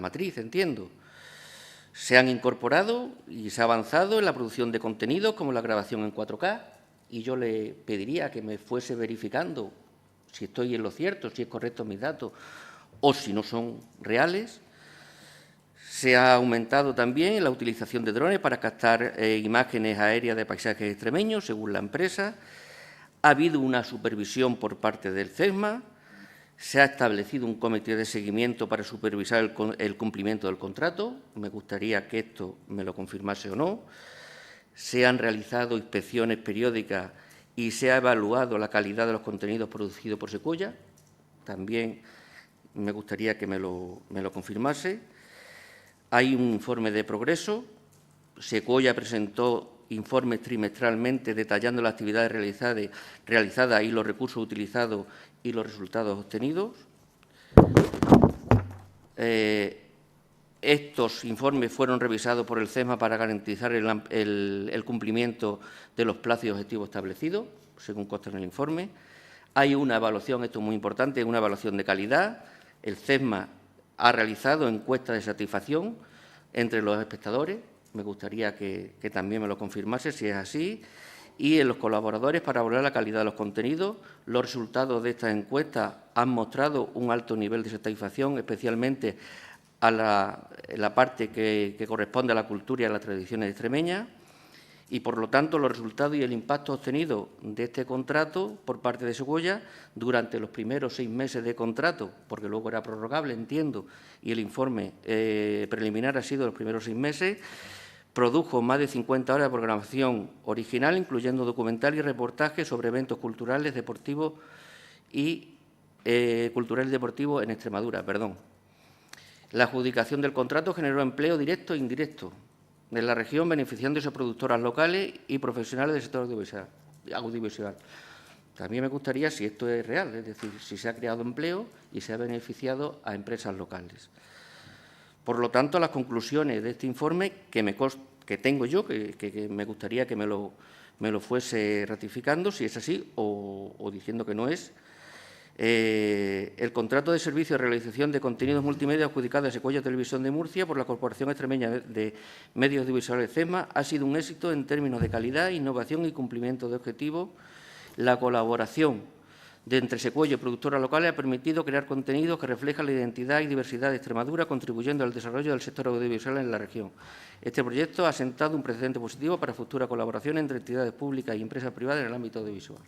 matriz, entiendo. Se han incorporado y se ha avanzado en la producción de contenidos, como la grabación en 4K, y yo le pediría que me fuese verificando si estoy en lo cierto, si es correcto mis datos o si no son reales. Se ha aumentado también la utilización de drones para captar imágenes aéreas de paisajes extremeños, según la empresa. Ha habido una supervisión por parte del CESMA. Se ha establecido un comité de seguimiento para supervisar el cumplimiento del contrato. Me gustaría que esto me lo confirmase o no. Se han realizado inspecciones periódicas y se ha evaluado la calidad de los contenidos producidos por Secuoya. También me gustaría que me lo confirmase. Hay un informe de progreso. Secuoya presentó informes trimestralmente detallando las actividades realizadas y los recursos utilizados y los resultados obtenidos. Estos informes fueron revisados por el CESMA para garantizar el cumplimiento de los plazos y objetivos establecidos, según consta en el informe. Hay una evaluación, esto es muy importante, una evaluación de calidad. El CESMA ha realizado encuestas de satisfacción entre los espectadores. Me gustaría que también me lo confirmase, si es así. Y en los colaboradores, para evaluar la calidad de los contenidos. Los resultados de estas encuestas han mostrado un alto nivel de satisfacción, especialmente a la parte que corresponde a la cultura y a las tradiciones extremeñas. Y, por lo tanto, los resultados y el impacto obtenido de este contrato por parte de Secuoya durante los primeros 6 meses de contrato, porque luego era prorrogable, entiendo, y el informe preliminar ha sido los primeros 6 meses, produjo más de 50 horas de programación original, incluyendo documental y reportajes sobre eventos culturales, deportivos y deportivos en Extremadura. La adjudicación del contrato generó empleo directo e indirecto en la región, beneficiándose a productoras locales y profesionales del sector audiovisual. También me gustaría si esto es real, es decir, si se ha creado empleo y se ha beneficiado a empresas locales. Por lo tanto, las conclusiones de este informe que tengo yo, que me gustaría que me lo fuese ratificando, si es así, o diciendo que no es, El contrato de servicio de realización de contenidos multimedia adjudicado a Secuoya Televisión de Murcia por la Corporación Extremeña de Medios Audiovisuales CESMA ha sido un éxito en términos de calidad, innovación y cumplimiento de objetivos. La colaboración entre Secuoya y productoras locales ha permitido crear contenidos que reflejan la identidad y diversidad de Extremadura, contribuyendo al desarrollo del sector audiovisual en la región. Este proyecto ha sentado un precedente positivo para futura colaboración entre entidades públicas y empresas privadas en el ámbito audiovisual.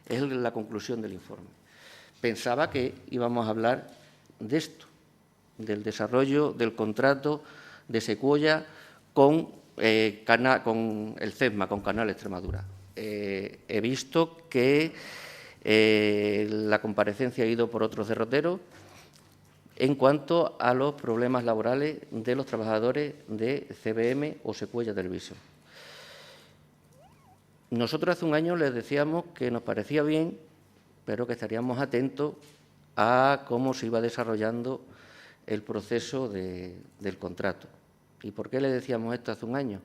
Es la conclusión del informe. Pensaba que íbamos a hablar de esto, del desarrollo del contrato de Secuoya con el CESMA, con Canal Extremadura. He visto que la comparecencia ha ido por otros derroteros en cuanto a los problemas laborales de los trabajadores de CBM o Secuoya Televisión. Nosotros hace un año les decíamos que nos parecía bien, pero que estaríamos atentos a cómo se iba desarrollando el proceso del contrato. ¿Y por qué le decíamos esto hace un año?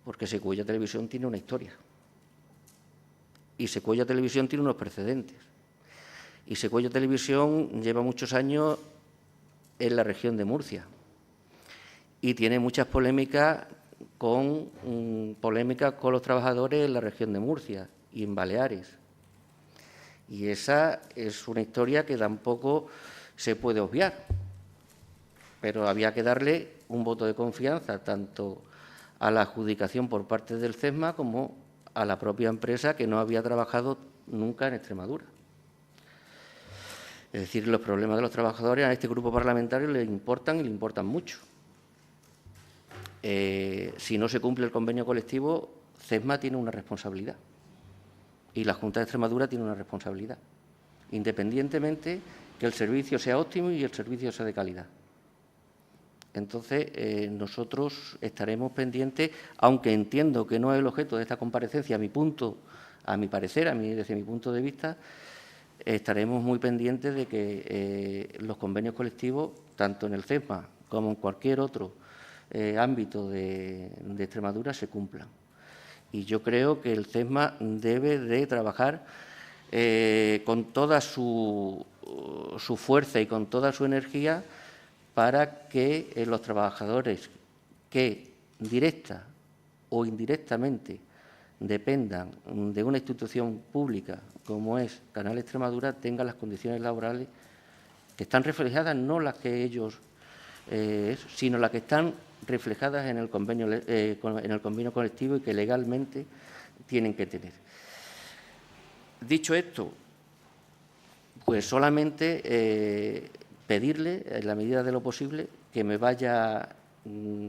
Porque Secuoya Televisión tiene una historia. Y Secuoya Televisión tiene unos precedentes. Y Secuoya Televisión lleva muchos años en la región de Murcia. Y tiene muchas polémicas con los trabajadores en la región de Murcia y en Baleares. Y esa es una historia que tampoco se puede obviar. Pero había que darle un voto de confianza tanto a la adjudicación por parte del CESMA como a la propia empresa que no había trabajado nunca en Extremadura. Es decir, los problemas de los trabajadores a este grupo parlamentario le importan y le importan mucho. Si no se cumple el convenio colectivo, CESMA tiene una responsabilidad y la Junta de Extremadura tiene una responsabilidad, independientemente que el servicio sea óptimo y el servicio sea de calidad. Entonces, nosotros estaremos pendientes, aunque entiendo que no es el objeto de esta comparecencia, desde mi punto de vista, estaremos muy pendientes de que los convenios colectivos, tanto en el CESMA como en cualquier otro ámbito de Extremadura, se cumplan. Y yo creo que el CESMA debe de trabajar con toda su fuerza y con toda su energía para que los trabajadores que directa o indirectamente dependan de una institución pública como es Canal Extremadura tengan las condiciones laborales que están reflejadas, no las que ellos, sino las que están reflejadas en el convenio colectivo y que legalmente tienen que tener. Dicho esto, pues solamente pedirle, en la medida de lo posible, que me vaya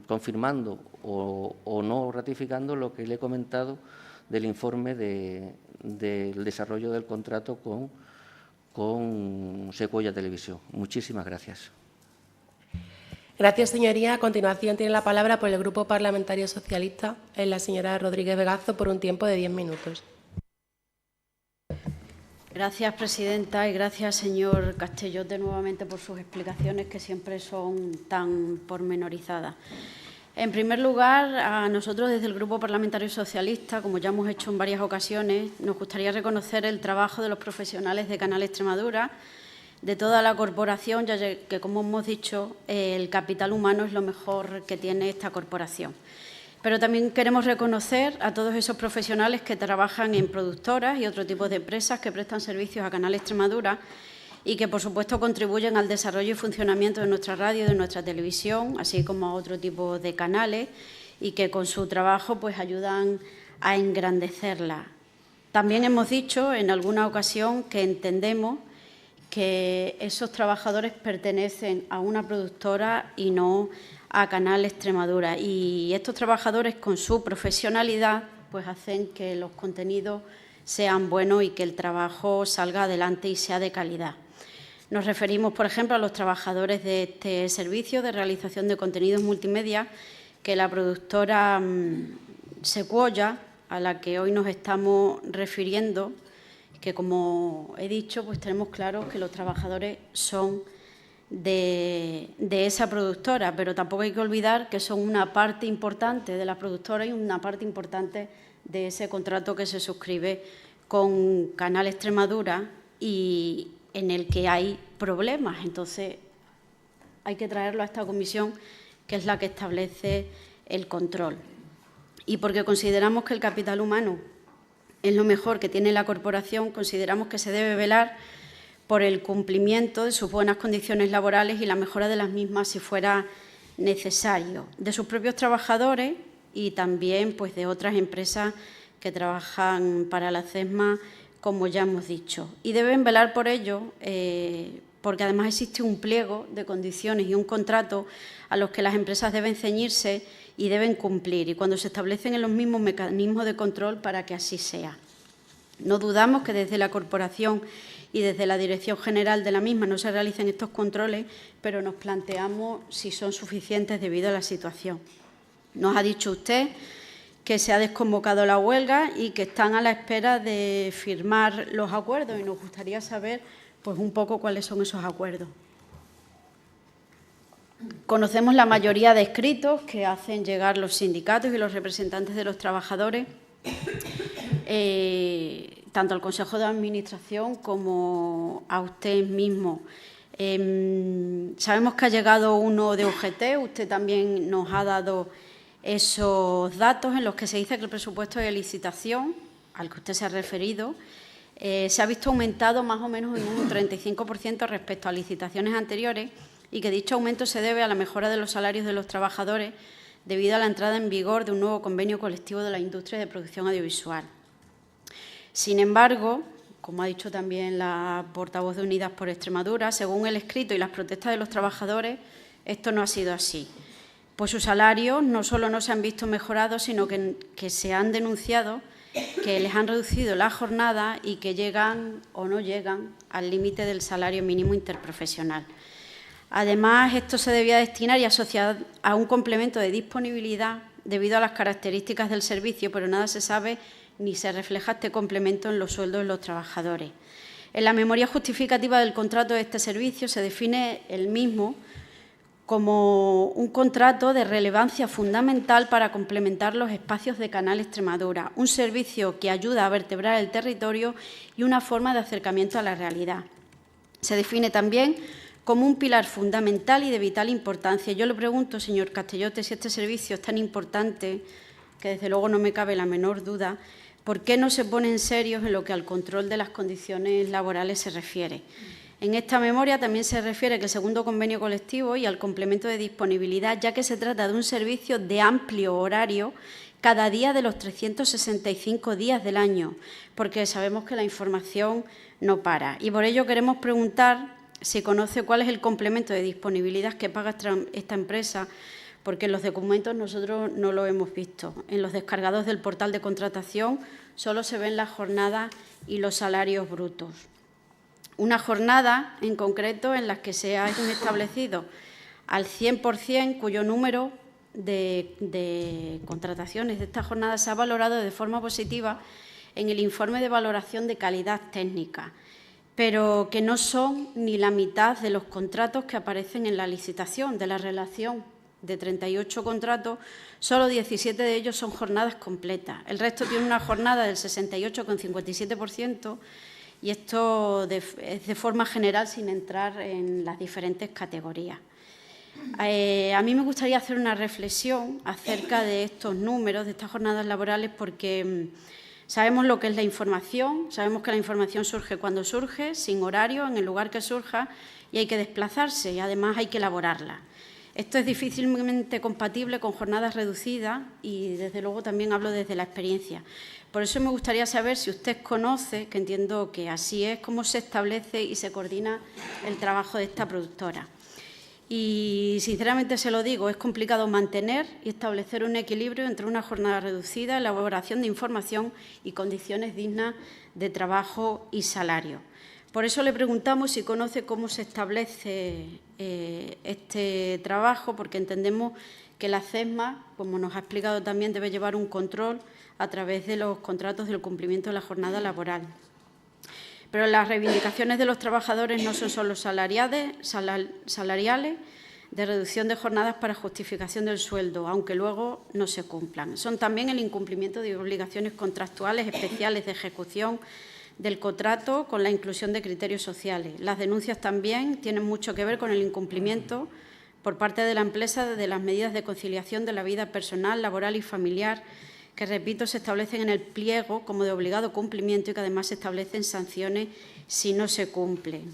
confirmando o no ratificando lo que le he comentado del informe del desarrollo del contrato con Secuoya Televisión. Muchísimas gracias. Gracias, señoría. A continuación tiene la palabra por el Grupo Parlamentario Socialista la señora Rodríguez Vegazo por un tiempo de 10 minutos. Gracias, presidenta, y gracias, señor Castellote, nuevamente por sus explicaciones que siempre son tan pormenorizadas. En primer lugar, a nosotros desde el Grupo Parlamentario Socialista, como ya hemos hecho en varias ocasiones, nos gustaría reconocer el trabajo de los profesionales de Canal Extremadura, de toda la corporación, ya que, como hemos dicho, el capital humano es lo mejor que tiene esta corporación. Pero también queremos reconocer a todos esos profesionales que trabajan en productoras y otro tipo de empresas que prestan servicios a Canal Extremadura y que, por supuesto, contribuyen al desarrollo y funcionamiento de nuestra radio y de nuestra televisión, así como a otro tipo de canales, y que con su trabajo pues, ayudan a engrandecerla. También hemos dicho en alguna ocasión que entendemos que esos trabajadores pertenecen a una productora y no a Canal Extremadura. Y estos trabajadores, con su profesionalidad, pues hacen que los contenidos sean buenos y que el trabajo salga adelante y sea de calidad. Nos referimos, por ejemplo, a los trabajadores de este servicio de realización de contenidos multimedia que la productora Secuoya, a la que hoy nos estamos refiriendo, que, como he dicho, pues tenemos claro que los trabajadores son de esa productora, pero tampoco hay que olvidar que son una parte importante de la productora y una parte importante de ese contrato que se suscribe con Canal Extremadura y en el que hay problemas. Entonces, hay que traerlo a esta comisión, que es la que establece el control. Y porque consideramos que el capital humano es lo mejor que tiene la corporación, consideramos que se debe velar por el cumplimiento de sus buenas condiciones laborales y la mejora de las mismas si fuera necesario, de sus propios trabajadores y también pues, de otras empresas que trabajan para la CESMA, como ya hemos dicho. Y deben velar por ello, porque además existe un pliego de condiciones y un contrato a los que las empresas deben ceñirse y deben cumplir, y cuando se establecen en los mismos mecanismos de control para que así sea. No dudamos que desde la corporación y desde la Dirección General de la misma no se realicen estos controles, pero nos planteamos si son suficientes debido a la situación. Nos ha dicho usted que se ha desconvocado la huelga y que están a la espera de firmar los acuerdos, y nos gustaría saber pues, un poco cuáles son esos acuerdos. Conocemos la mayoría de escritos que hacen llegar los sindicatos y los representantes de los trabajadores, tanto al Consejo de Administración como a usted mismo. Sabemos que ha llegado uno de UGT, usted también nos ha dado esos datos en los que se dice que el presupuesto de licitación, al que usted se ha referido, se ha visto aumentado más o menos en un 35% respecto a licitaciones anteriores, y que dicho aumento se debe a la mejora de los salarios de los trabajadores debido a la entrada en vigor de un nuevo convenio colectivo de la industria de producción audiovisual. Sin embargo, como ha dicho también la portavoz de Unidas por Extremadura, según el escrito y las protestas de los trabajadores, esto no ha sido así. Pues sus salarios no solo no se han visto mejorados, sino que se han denunciado que les han reducido la jornada y que llegan o no llegan al límite del salario mínimo interprofesional. Además, esto se debía destinar y asociar a un complemento de disponibilidad debido a las características del servicio, pero nada se sabe ni se refleja este complemento en los sueldos de los trabajadores. En la memoria justificativa del contrato de este servicio se define el mismo como un contrato de relevancia fundamental para complementar los espacios de Canal Extremadura, un servicio que ayuda a vertebrar el territorio y una forma de acercamiento a la realidad. Se define también como un pilar fundamental y de vital importancia. Yo le pregunto, señor Castellote, si este servicio es tan importante, que desde luego no me cabe la menor duda, ¿por qué no se pone en serio en lo que al control de las condiciones laborales se refiere? En esta memoria también se refiere que el segundo convenio colectivo y al complemento de disponibilidad, ya que se trata de un servicio de amplio horario cada día de los 365 días del año, porque sabemos que la información no para. Y por ello queremos preguntar si conoce cuál es el complemento de disponibilidad que paga esta empresa, porque en los documentos nosotros no lo hemos visto. En los descargados del portal de contratación solo se ven las jornadas y los salarios brutos. Una jornada en concreto en la que se hayan establecido al 100%, cuyo número de contrataciones de esta jornada se ha valorado de forma positiva en el informe de valoración de calidad técnica, pero que no son ni la mitad de los contratos que aparecen en la licitación. De la relación de 38 contratos, solo 17 de ellos son jornadas completas. El resto tiene una jornada del 68,57%, y esto es de forma general, sin entrar en las diferentes categorías. A mí me gustaría hacer una reflexión acerca de estos números, de estas jornadas laborales, porque sabemos lo que es la información, sabemos que la información surge cuando surge, sin horario, en el lugar que surja, y hay que desplazarse, y además hay que elaborarla. Esto es difícilmente compatible con jornadas reducidas y, desde luego, también hablo desde la experiencia. Por eso me gustaría saber si usted conoce, que entiendo que así es, cómo se establece y se coordina el trabajo de esta productora. Y, sinceramente, se lo digo, es complicado mantener y establecer un equilibrio entre una jornada reducida, elaboración de información y condiciones dignas de trabajo y salario. Por eso le preguntamos si conoce cómo se establece este trabajo, porque entendemos que la CESMA, como nos ha explicado también, debe llevar un control a través de los contratos del cumplimiento de la jornada laboral. Pero las reivindicaciones de los trabajadores no son solo salariales, de reducción de jornadas para justificación del sueldo, aunque luego no se cumplan. Son también el incumplimiento de obligaciones contractuales especiales de ejecución del contrato con la inclusión de criterios sociales. Las denuncias también tienen mucho que ver con el incumplimiento por parte de la empresa de las medidas de conciliación de la vida personal, laboral y familiar, que, repito, se establecen en el pliego como de obligado cumplimiento y que además se establecen sanciones si no se cumplen.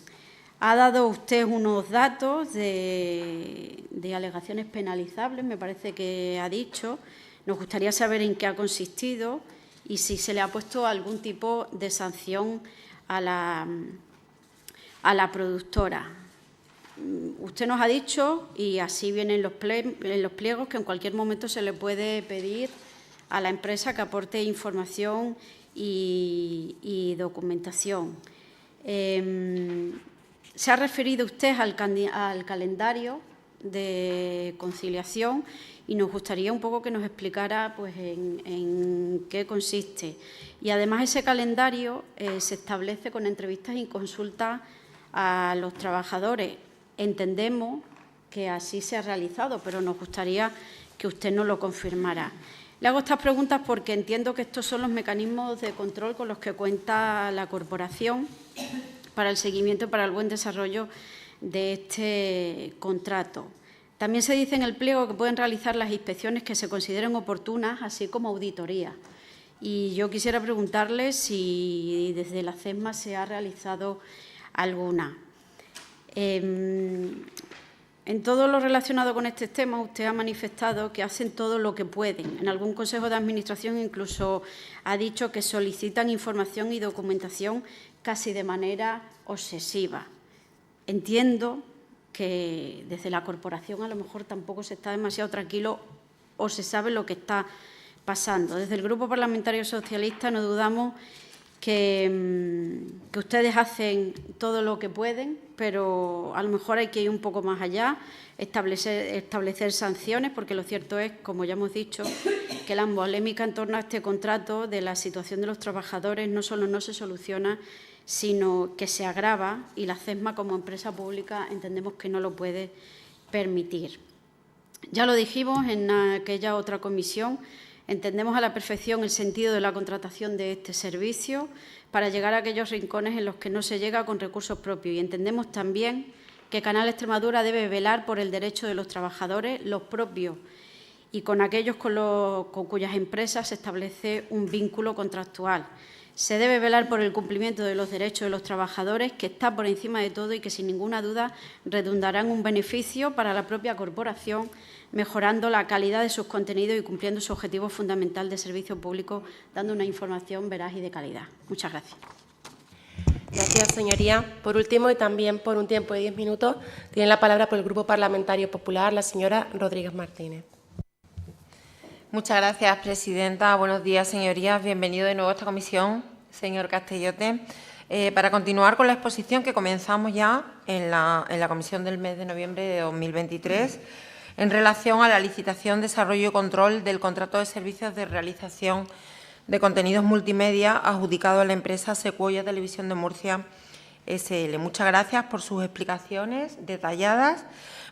Ha dado usted unos datos de alegaciones penalizables, me parece que ha dicho. Nos gustaría saber en qué ha consistido y si se le ha puesto algún tipo de sanción a la productora. Usted nos ha dicho, y así viene en los pliegos, que en cualquier momento se le puede pedir a la empresa que aporte información y documentación. Se ha referido usted al calendario de conciliación y nos gustaría un poco que nos explicara pues, en qué consiste. Y además ese calendario se establece con entrevistas y consultas a los trabajadores. Entendemos que así se ha realizado, pero nos gustaría que usted nos lo confirmara. Le hago estas preguntas porque entiendo que estos son los mecanismos de control con los que cuenta la corporación para el seguimiento y para el buen desarrollo de este contrato. También se dice en el pliego que pueden realizar las inspecciones que se consideren oportunas, así como auditorías. Y yo quisiera preguntarle si desde la CESMA se ha realizado alguna. En todo lo relacionado con este tema, usted ha manifestado que hacen todo lo que pueden. En algún consejo de administración incluso ha dicho que solicitan información y documentación casi de manera obsesiva. Entiendo que desde la corporación a lo mejor tampoco se está demasiado tranquilo o se sabe lo que está pasando. Desde el Grupo Parlamentario Socialista no dudamos que ustedes hacen todo lo que pueden, pero a lo mejor hay que ir un poco más allá, establecer sanciones, porque lo cierto es, como ya hemos dicho, que la polémica en torno a este contrato de la situación de los trabajadores no solo no se soluciona, sino que se agrava y la CESMA como empresa pública entendemos que no lo puede permitir. Ya lo dijimos en aquella otra comisión. Entendemos a la perfección el sentido de la contratación de este servicio para llegar a aquellos rincones en los que no se llega con recursos propios. Y entendemos también que Canal Extremadura debe velar por el derecho de los trabajadores, los propios, y con aquellos con cuyas empresas se establece un vínculo contractual. Se debe velar por el cumplimiento de los derechos de los trabajadores, que está por encima de todo y que sin ninguna duda redundará en un beneficio para la propia corporación, mejorando la calidad de sus contenidos y cumpliendo su objetivo fundamental de servicio público, dando una información veraz y de calidad. Muchas gracias. Gracias, señoría. Por último, y también por un tiempo de 10 minutos, tiene la palabra por el Grupo Parlamentario Popular la señora Rodríguez Martínez. Muchas gracias, presidenta. Buenos días, señorías. Bienvenido de nuevo a esta comisión, señor Castellote. Para continuar con la exposición que comenzamos ya en la comisión del mes de noviembre de 2023, en relación a la licitación, desarrollo y control del contrato de servicios de realización de contenidos multimedia adjudicado a la empresa Secuoya Televisión de Murcia SL. Muchas gracias por sus explicaciones detalladas.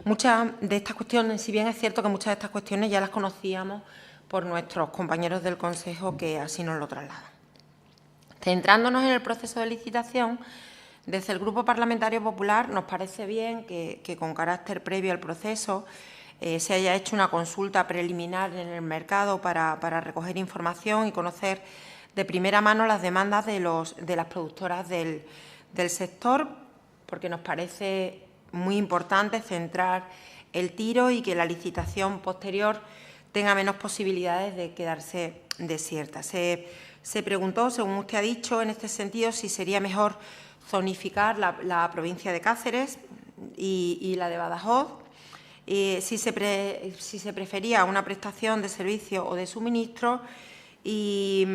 Muchas de estas cuestiones, si bien es cierto que muchas de estas cuestiones ya las conocíamos por nuestros compañeros del Consejo, que así nos lo trasladan. Centrándonos en el proceso de licitación, desde el Grupo Parlamentario Popular nos parece bien que con carácter previo al proceso se haya hecho una consulta preliminar en el mercado para recoger información y conocer de primera mano las demandas de las productoras del sector, porque nos parece muy importante centrar el tiro y que la licitación posterior tenga menos posibilidades de quedarse desierta. Se preguntó, según usted ha dicho, en este sentido, si sería mejor zonificar la provincia de Cáceres y la de Badajoz, si se prefería una prestación de servicio o de suministro y,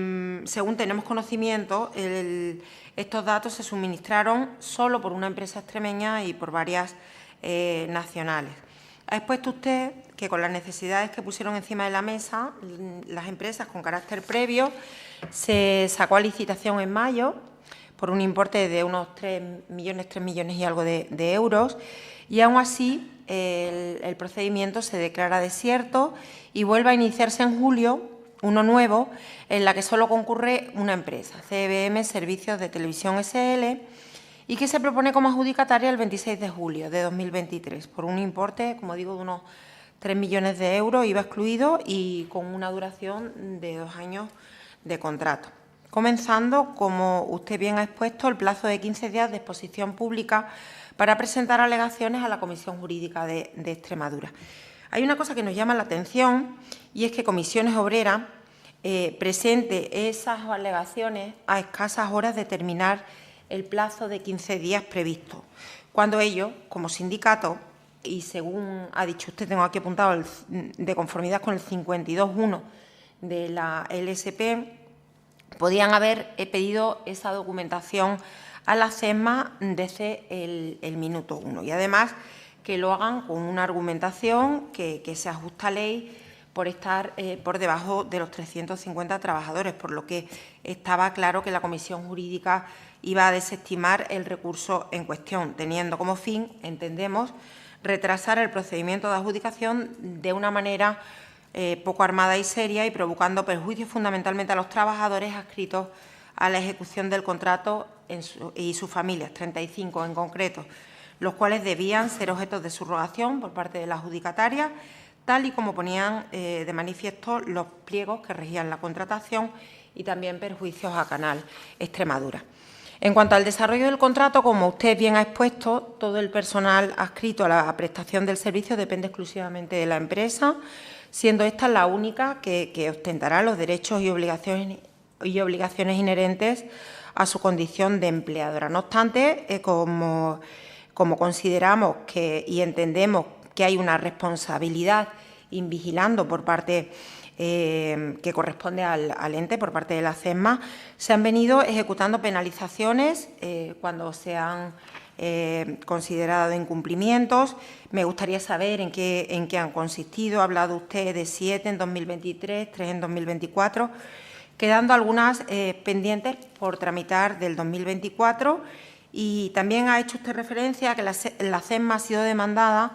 según tenemos conocimiento, estos datos se suministraron solo por una empresa extremeña y por varias nacionales. Ha expuesto usted que con las necesidades que pusieron encima de la mesa las empresas con carácter previo, se sacó a licitación en mayo por un importe de unos 3 millones y algo de euros, y aún así el procedimiento se declara desierto y vuelve a iniciarse en julio uno nuevo, en la que solo concurre una empresa, CBM Servicios de Televisión SL, y que se propone como adjudicataria el 26 de julio de 2023, por un importe, como digo, de unos 3 millones de euros, IVA excluido, y con una duración de 2 años de contrato. Comenzando, como usted bien ha expuesto, el plazo de 15 días de exposición pública para presentar alegaciones a la Comisión Jurídica de Extremadura. Hay una cosa que nos llama la atención, y es que Comisiones Obreras presente esas alegaciones a escasas horas de terminar el plazo de 15 días previsto, cuando ellos, como sindicato, y según ha dicho usted, tengo aquí apuntado, de conformidad con el 52.1 de la LSP, podían haber pedido esa documentación a la CESMA desde el minuto 1, y además que lo hagan con una argumentación que se ajusta a ley por estar por debajo de los 350 trabajadores, por lo que estaba claro que la Comisión Jurídica iba a desestimar el recurso en cuestión, teniendo como fin, entendemos, retrasar el procedimiento de adjudicación de una manera poco armada y seria, y provocando perjuicios fundamentalmente a los trabajadores adscritos a la ejecución del contrato y sus familias, 35 en concreto, los cuales debían ser objetos de subrogación por parte de la adjudicataria, tal y como ponían de manifiesto los pliegos que regían la contratación, y también perjuicios a Canal Extremadura. En cuanto al desarrollo del contrato, como usted bien ha expuesto, todo el personal adscrito a la prestación del servicio depende exclusivamente de la empresa, siendo esta la única que ostentará los derechos y obligaciones inherentes a su condición de empleadora. No obstante, como consideramos y entendemos que hay una responsabilidad invigilando por parte que corresponde al ente, por parte de la CESMA, se han venido ejecutando penalizaciones cuando se han considerado incumplimientos. Me gustaría saber en qué han consistido. Ha hablado usted de 7 en 2023, 3 en 2024, quedando algunas pendientes por tramitar del 2024, y también ha hecho usted referencia a que la CESMA ha sido demandada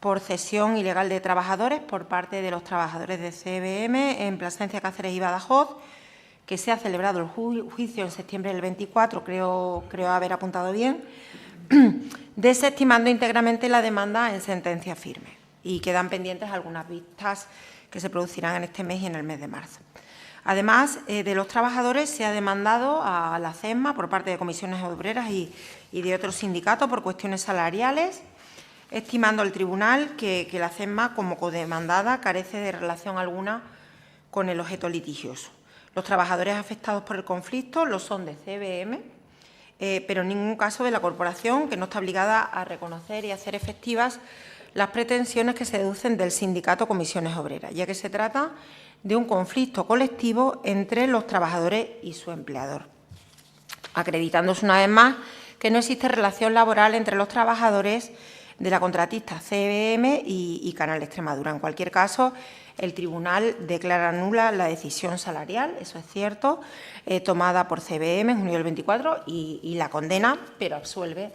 por cesión ilegal de trabajadores por parte de los trabajadores de CBM en Plasencia, Cáceres y Badajoz, que se ha celebrado el juicio en septiembre del 24, creo haber apuntado bien, desestimando íntegramente la demanda en sentencia firme, y quedan pendientes algunas vistas que se producirán en este mes y en el mes de marzo. Además de los trabajadores, se ha demandado a la CESMA por parte de comisiones obreras y de otros sindicatos por cuestiones salariales, estimando el tribunal que la CESMA, como codemandada, carece de relación alguna con el objeto litigioso. Los trabajadores afectados por el conflicto lo son de CBM, pero en ningún caso de la corporación, que no está obligada a reconocer y hacer efectivas las pretensiones que se deducen del sindicato Comisiones Obreras, ya que se trata de un conflicto colectivo entre los trabajadores y su empleador, acreditándose una vez más que no existe relación laboral entre los trabajadores de la contratista CBM y Canal Extremadura. En cualquier caso, el tribunal declara nula la decisión salarial, eso es cierto, tomada por CBM en junio del 24, y la condena, pero absuelve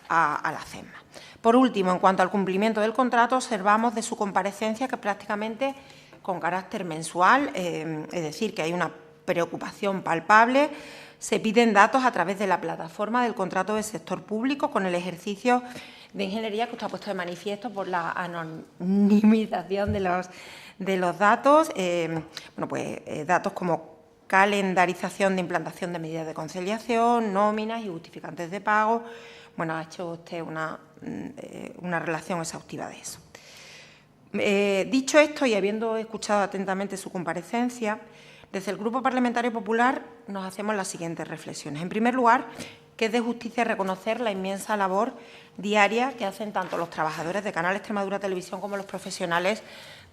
a la CESMA. Por último, en cuanto al cumplimiento del contrato, observamos de su comparecencia que prácticamente con carácter mensual, es decir, que hay una preocupación palpable. Se piden datos a través de la plataforma del contrato del sector público con el ejercicio de ingeniería que usted ha puesto de manifiesto por la anonimización de los datos. Datos como calendarización de implantación de medidas de conciliación, nóminas y justificantes de pago. Bueno, ha hecho usted una relación exhaustiva de eso. Dicho esto, y habiendo escuchado atentamente su comparecencia, desde el Grupo Parlamentario Popular nos hacemos las siguientes reflexiones. En primer lugar, que es de justicia reconocer la inmensa labor diaria que hacen tanto los trabajadores de Canal Extremadura Televisión como los profesionales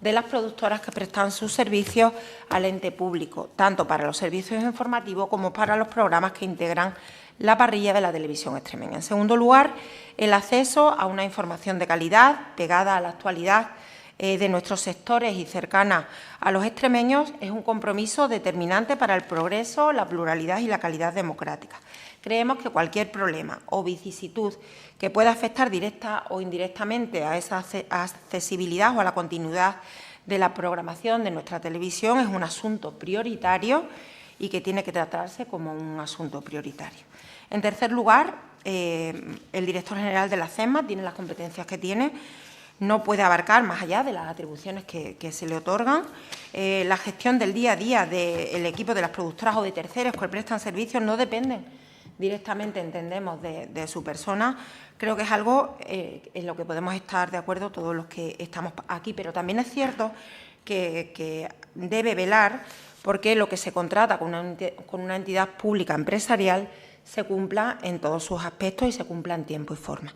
de las productoras que prestan sus servicios al ente público, tanto para los servicios informativos como para los programas que integran la parrilla de la televisión extremeña. En segundo lugar, el acceso a una información de calidad, pegada a la actualidad de nuestros sectores y cercana a los extremeños, es un compromiso determinante para el progreso, la pluralidad y la calidad democrática. Creemos que cualquier problema o vicisitud que pueda afectar directa o indirectamente a esa accesibilidad o a la continuidad de la programación de nuestra televisión es un asunto prioritario y que tiene que tratarse como un asunto prioritario. En tercer lugar, el director general de la CESMA tiene las competencias que tiene, no puede abarcar más allá de las atribuciones que se le otorgan. La gestión del día a día del equipo de las productoras o de terceros que prestan servicios no dependen directamente, entendemos, de su persona. Creo que es algo en lo que podemos estar de acuerdo todos los que estamos aquí, pero también es cierto que debe velar porque lo que se contrata con una entidad pública empresarial se cumpla en todos sus aspectos y se cumpla en tiempo y forma.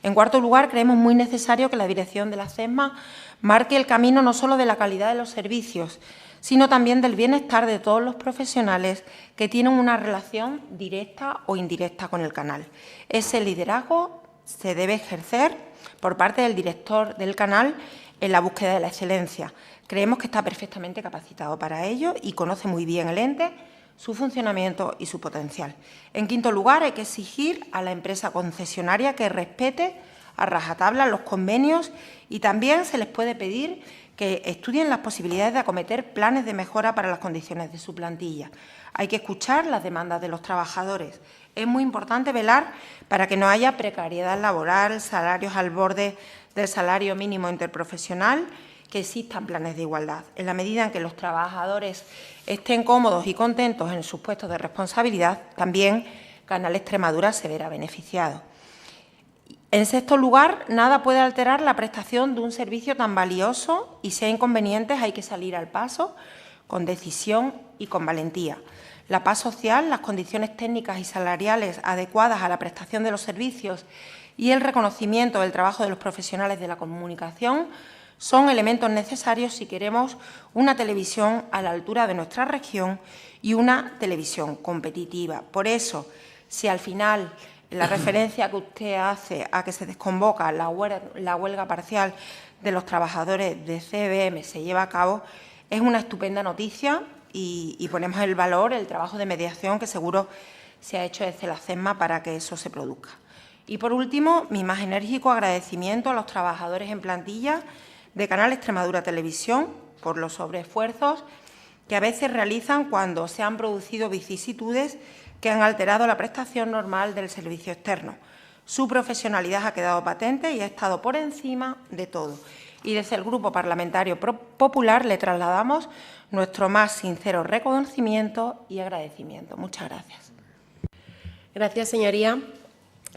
En cuarto lugar, creemos muy necesario que la dirección de la CESMA marque el camino no solo de la calidad de los servicios, sino también del bienestar de todos los profesionales que tienen una relación directa o indirecta con el canal. Ese liderazgo se debe ejercer por parte del director del canal en la búsqueda de la excelencia. Creemos que está perfectamente capacitado para ello y conoce muy bien el ente, su funcionamiento y su potencial. En quinto lugar, hay que exigir a la empresa concesionaria que respete a rajatabla los convenios y también se les puede pedir que estudien las posibilidades de acometer planes de mejora para las condiciones de su plantilla. Hay que escuchar las demandas de los trabajadores. Es muy importante velar para que no haya precariedad laboral, salarios al borde del salario mínimo interprofesional, que existan planes de igualdad. En la medida en que los trabajadores estén cómodos y contentos en sus puestos de responsabilidad, también Canal Extremadura se verá beneficiado. En sexto lugar, nada puede alterar la prestación de un servicio tan valioso y, si hay inconvenientes, hay que salir al paso con decisión y con valentía. La paz social, las condiciones técnicas y salariales adecuadas a la prestación de los servicios y el reconocimiento del trabajo de los profesionales de la comunicación son elementos necesarios si queremos una televisión a la altura de nuestra región y una televisión competitiva. Por eso, si al final la referencia que usted hace a que se desconvoca la huelga parcial de los trabajadores de CBM se lleva a cabo, es una estupenda noticia y ponemos en valor el trabajo de mediación que seguro se ha hecho desde la CESMA para que eso se produzca. Y, por último, mi más enérgico agradecimiento a los trabajadores en plantilla de Canal Extremadura Televisión por los sobreesfuerzos que a veces realizan cuando se han producido vicisitudes que han alterado la prestación normal del servicio externo. Su profesionalidad ha quedado patente y ha estado por encima de todo. Y desde el Grupo Parlamentario Popular le trasladamos nuestro más sincero reconocimiento y agradecimiento. Muchas gracias. Gracias, señoría.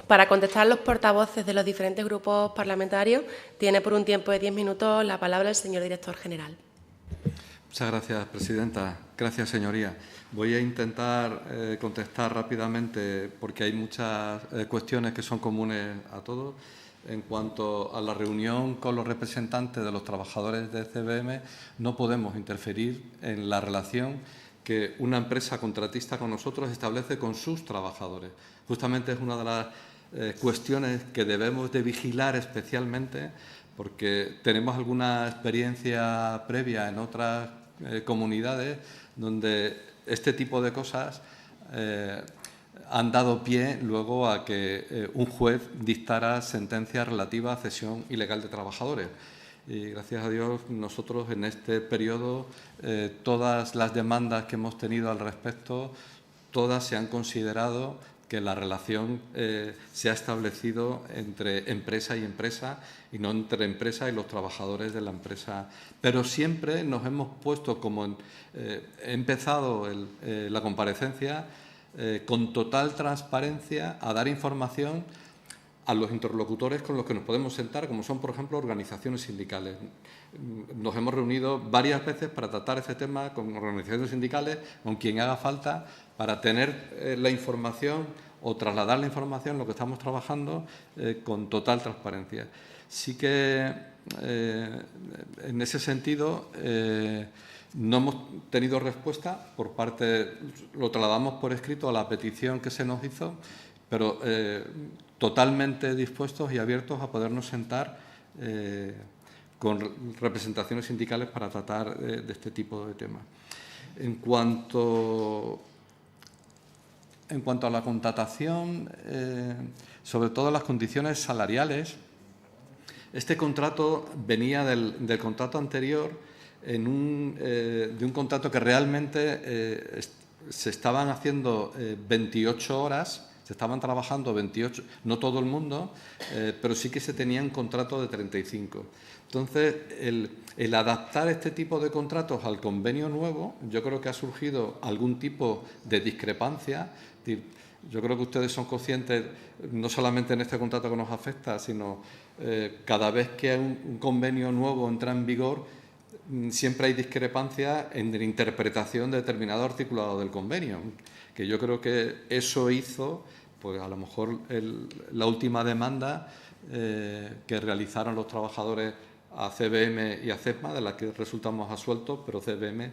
Para contestar los portavoces de los diferentes grupos parlamentarios, tiene por un tiempo de 10 minutos la palabra el señor director general. Muchas gracias, presidenta. Gracias, señoría. Voy a intentar contestar rápidamente porque hay muchas cuestiones que son comunes a todos. En cuanto a la reunión con los representantes de los trabajadores de CBM, no podemos interferir en la relación que una empresa contratista con nosotros establece con sus trabajadores. Justamente es una de las cuestiones que debemos de vigilar especialmente porque tenemos alguna experiencia previa en otras comunidades donde este tipo de cosas han dado pie luego a que un juez dictara sentencias relativas a cesión ilegal de trabajadores. Y gracias a Dios nosotros en este periodo todas las demandas que hemos tenido al respecto, todas se han considerado que la relación se ha establecido entre empresa y empresa y no entre empresa y los trabajadores de la empresa. Pero siempre nos hemos puesto, como he empezado la comparecencia, con total transparencia a dar información a los interlocutores con los que nos podemos sentar, como son, por ejemplo, organizaciones sindicales. Nos hemos reunido varias veces para tratar este tema con organizaciones sindicales, con quien haga falta, para tener la información o trasladar la información, lo que estamos trabajando, con total transparencia. Sí que, en ese sentido, no hemos tenido respuesta por parte, lo trasladamos por escrito a la petición que se nos hizo, pero totalmente dispuestos y abiertos a podernos sentar con representaciones sindicales para tratar de este tipo de temas. En cuanto a la contratación, sobre todo las condiciones salariales, Este contrato venía del contrato anterior, de un contrato que realmente se estaban haciendo 28 horas, se estaban trabajando 28, no todo el mundo, pero sí que se tenía un contrato de 35. Entonces, el adaptar este tipo de contratos al convenio nuevo, yo creo que ha surgido algún tipo de discrepancia. Yo creo que ustedes son conscientes, no solamente en este contrato que nos afecta, sino cada vez que un convenio nuevo entra en vigor, siempre hay discrepancias en la interpretación de determinado articulado del convenio, que yo creo que eso hizo, pues a lo mejor la última demanda que realizaron los trabajadores a CBM y a CESMA, de la que resultamos absueltos, pero CBM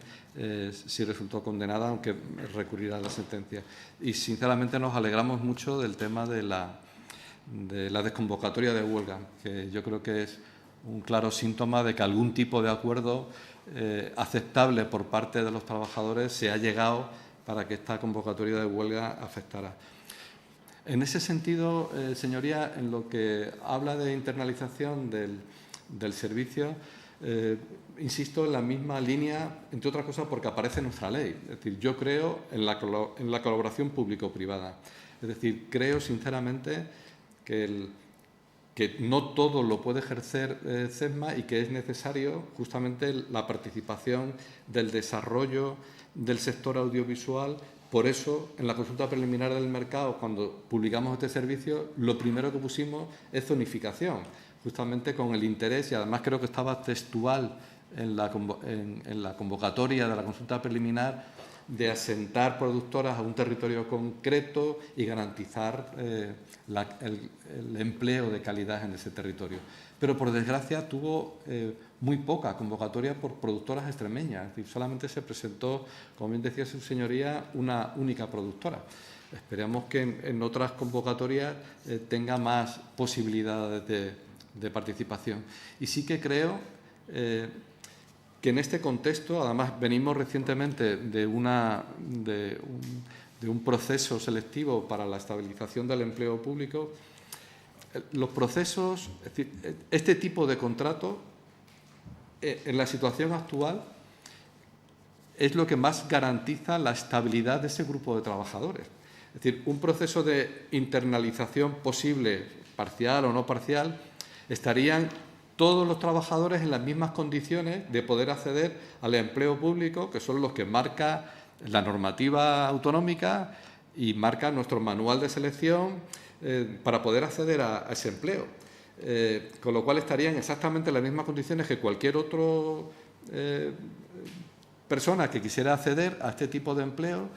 sí resultó condenada, aunque recurrirá a la sentencia. Y sinceramente nos alegramos mucho del tema de la desconvocatoria de huelga, que yo creo que es un claro síntoma de que algún tipo de acuerdo aceptable por parte de los trabajadores se ha llegado para que esta convocatoria de huelga afectara. En ese sentido, señoría, en lo que habla de internalización del servicio, insisto en la misma línea, entre otras cosas porque aparece en nuestra ley. Es decir, yo creo en la colaboración público-privada. Es decir, creo sinceramente que no todo lo puede ejercer CESMA y que es necesario justamente la participación del desarrollo del sector audiovisual. Por eso, en la consulta preliminar del mercado, cuando publicamos este servicio, lo primero que pusimos es zonificación, justamente con el interés, y además creo que estaba textual en la convocatoria de la consulta preliminar, de asentar productoras a un territorio concreto y garantizar el empleo de calidad en ese territorio. Pero, por desgracia, tuvo muy poca convocatoria por productoras extremeñas. Es decir, solamente se presentó, como bien decía su señoría, una única productora. Esperemos que en otras convocatorias tenga más posibilidades de participación. Y sí que creo que en este contexto, además venimos recientemente de un proceso selectivo para la estabilización del empleo público, los procesos, es decir, este tipo de contrato, en la situación actual, es lo que más garantiza la estabilidad de ese grupo de trabajadores. Es decir, un proceso de internalización posible, parcial o no parcial, estarían todos los trabajadores en las mismas condiciones de poder acceder al empleo público, que son los que marca la normativa autonómica y marca nuestro manual de selección para poder acceder a ese empleo. Con lo cual estarían exactamente en las mismas condiciones que cualquier otra persona que quisiera acceder a este tipo de empleo.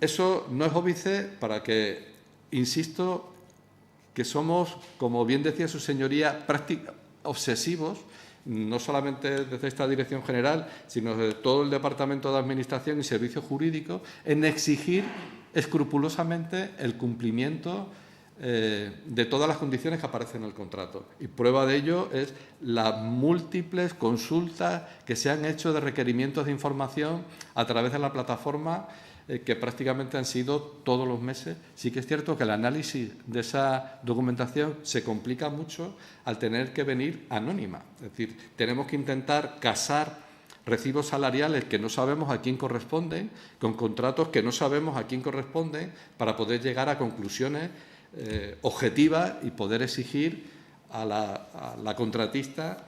Eso no es óbice para que, insisto, que somos, como bien decía su señoría, obsesivos, no solamente desde esta Dirección General, sino desde todo el Departamento de Administración y Servicios Jurídicos, en exigir escrupulosamente el cumplimiento de todas las condiciones que aparecen en el contrato. Y prueba de ello es las múltiples consultas que se han hecho de requerimientos de información a través de la plataforma, que prácticamente han sido todos los meses. Sí que es cierto que el análisis de esa documentación se complica mucho al tener que venir anónima. Es decir, tenemos que intentar casar recibos salariales que no sabemos a quién corresponden con contratos que no sabemos a quién corresponden para poder llegar a conclusiones objetivas y poder exigir a la contratista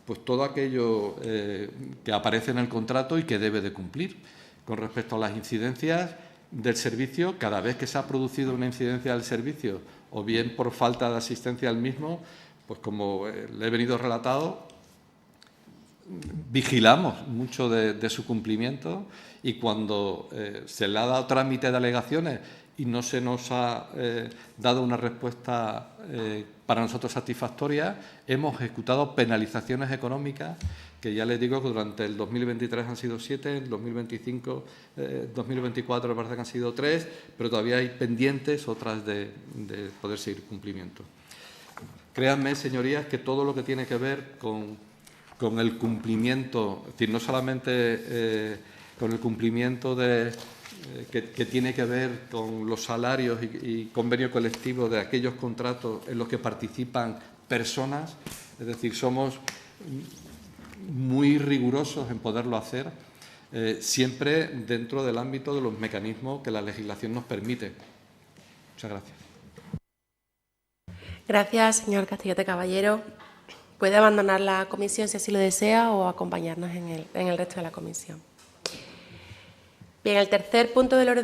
pues todo aquello que aparece en el contrato y que debe de cumplir. Con respecto a las incidencias del servicio, cada vez que se ha producido una incidencia del servicio, o bien por falta de asistencia al mismo, pues como le he venido relatado, vigilamos mucho de su cumplimiento, y cuando se le ha dado trámite de alegaciones y no se nos ha dado una respuesta para nosotros satisfactoria, hemos ejecutado penalizaciones económicas que ya les digo que durante el 2023 han sido 7, en 2025, 2024 me parece que han sido 3, pero todavía hay pendientes otras de poder seguir cumplimiento. Créanme, señorías, que todo lo que tiene que ver con el cumplimiento, es decir, no solamente con el cumplimiento que tiene que ver con los salarios y convenio colectivo de aquellos contratos en los que participan personas, es decir, somos muy rigurosos en poderlo hacer, siempre dentro del ámbito de los mecanismos que la legislación nos permite. Muchas gracias. Gracias, señor Castillote Caballero. Puede abandonar la comisión si así lo desea o acompañarnos en el resto de la comisión. Bien, el tercer punto del orden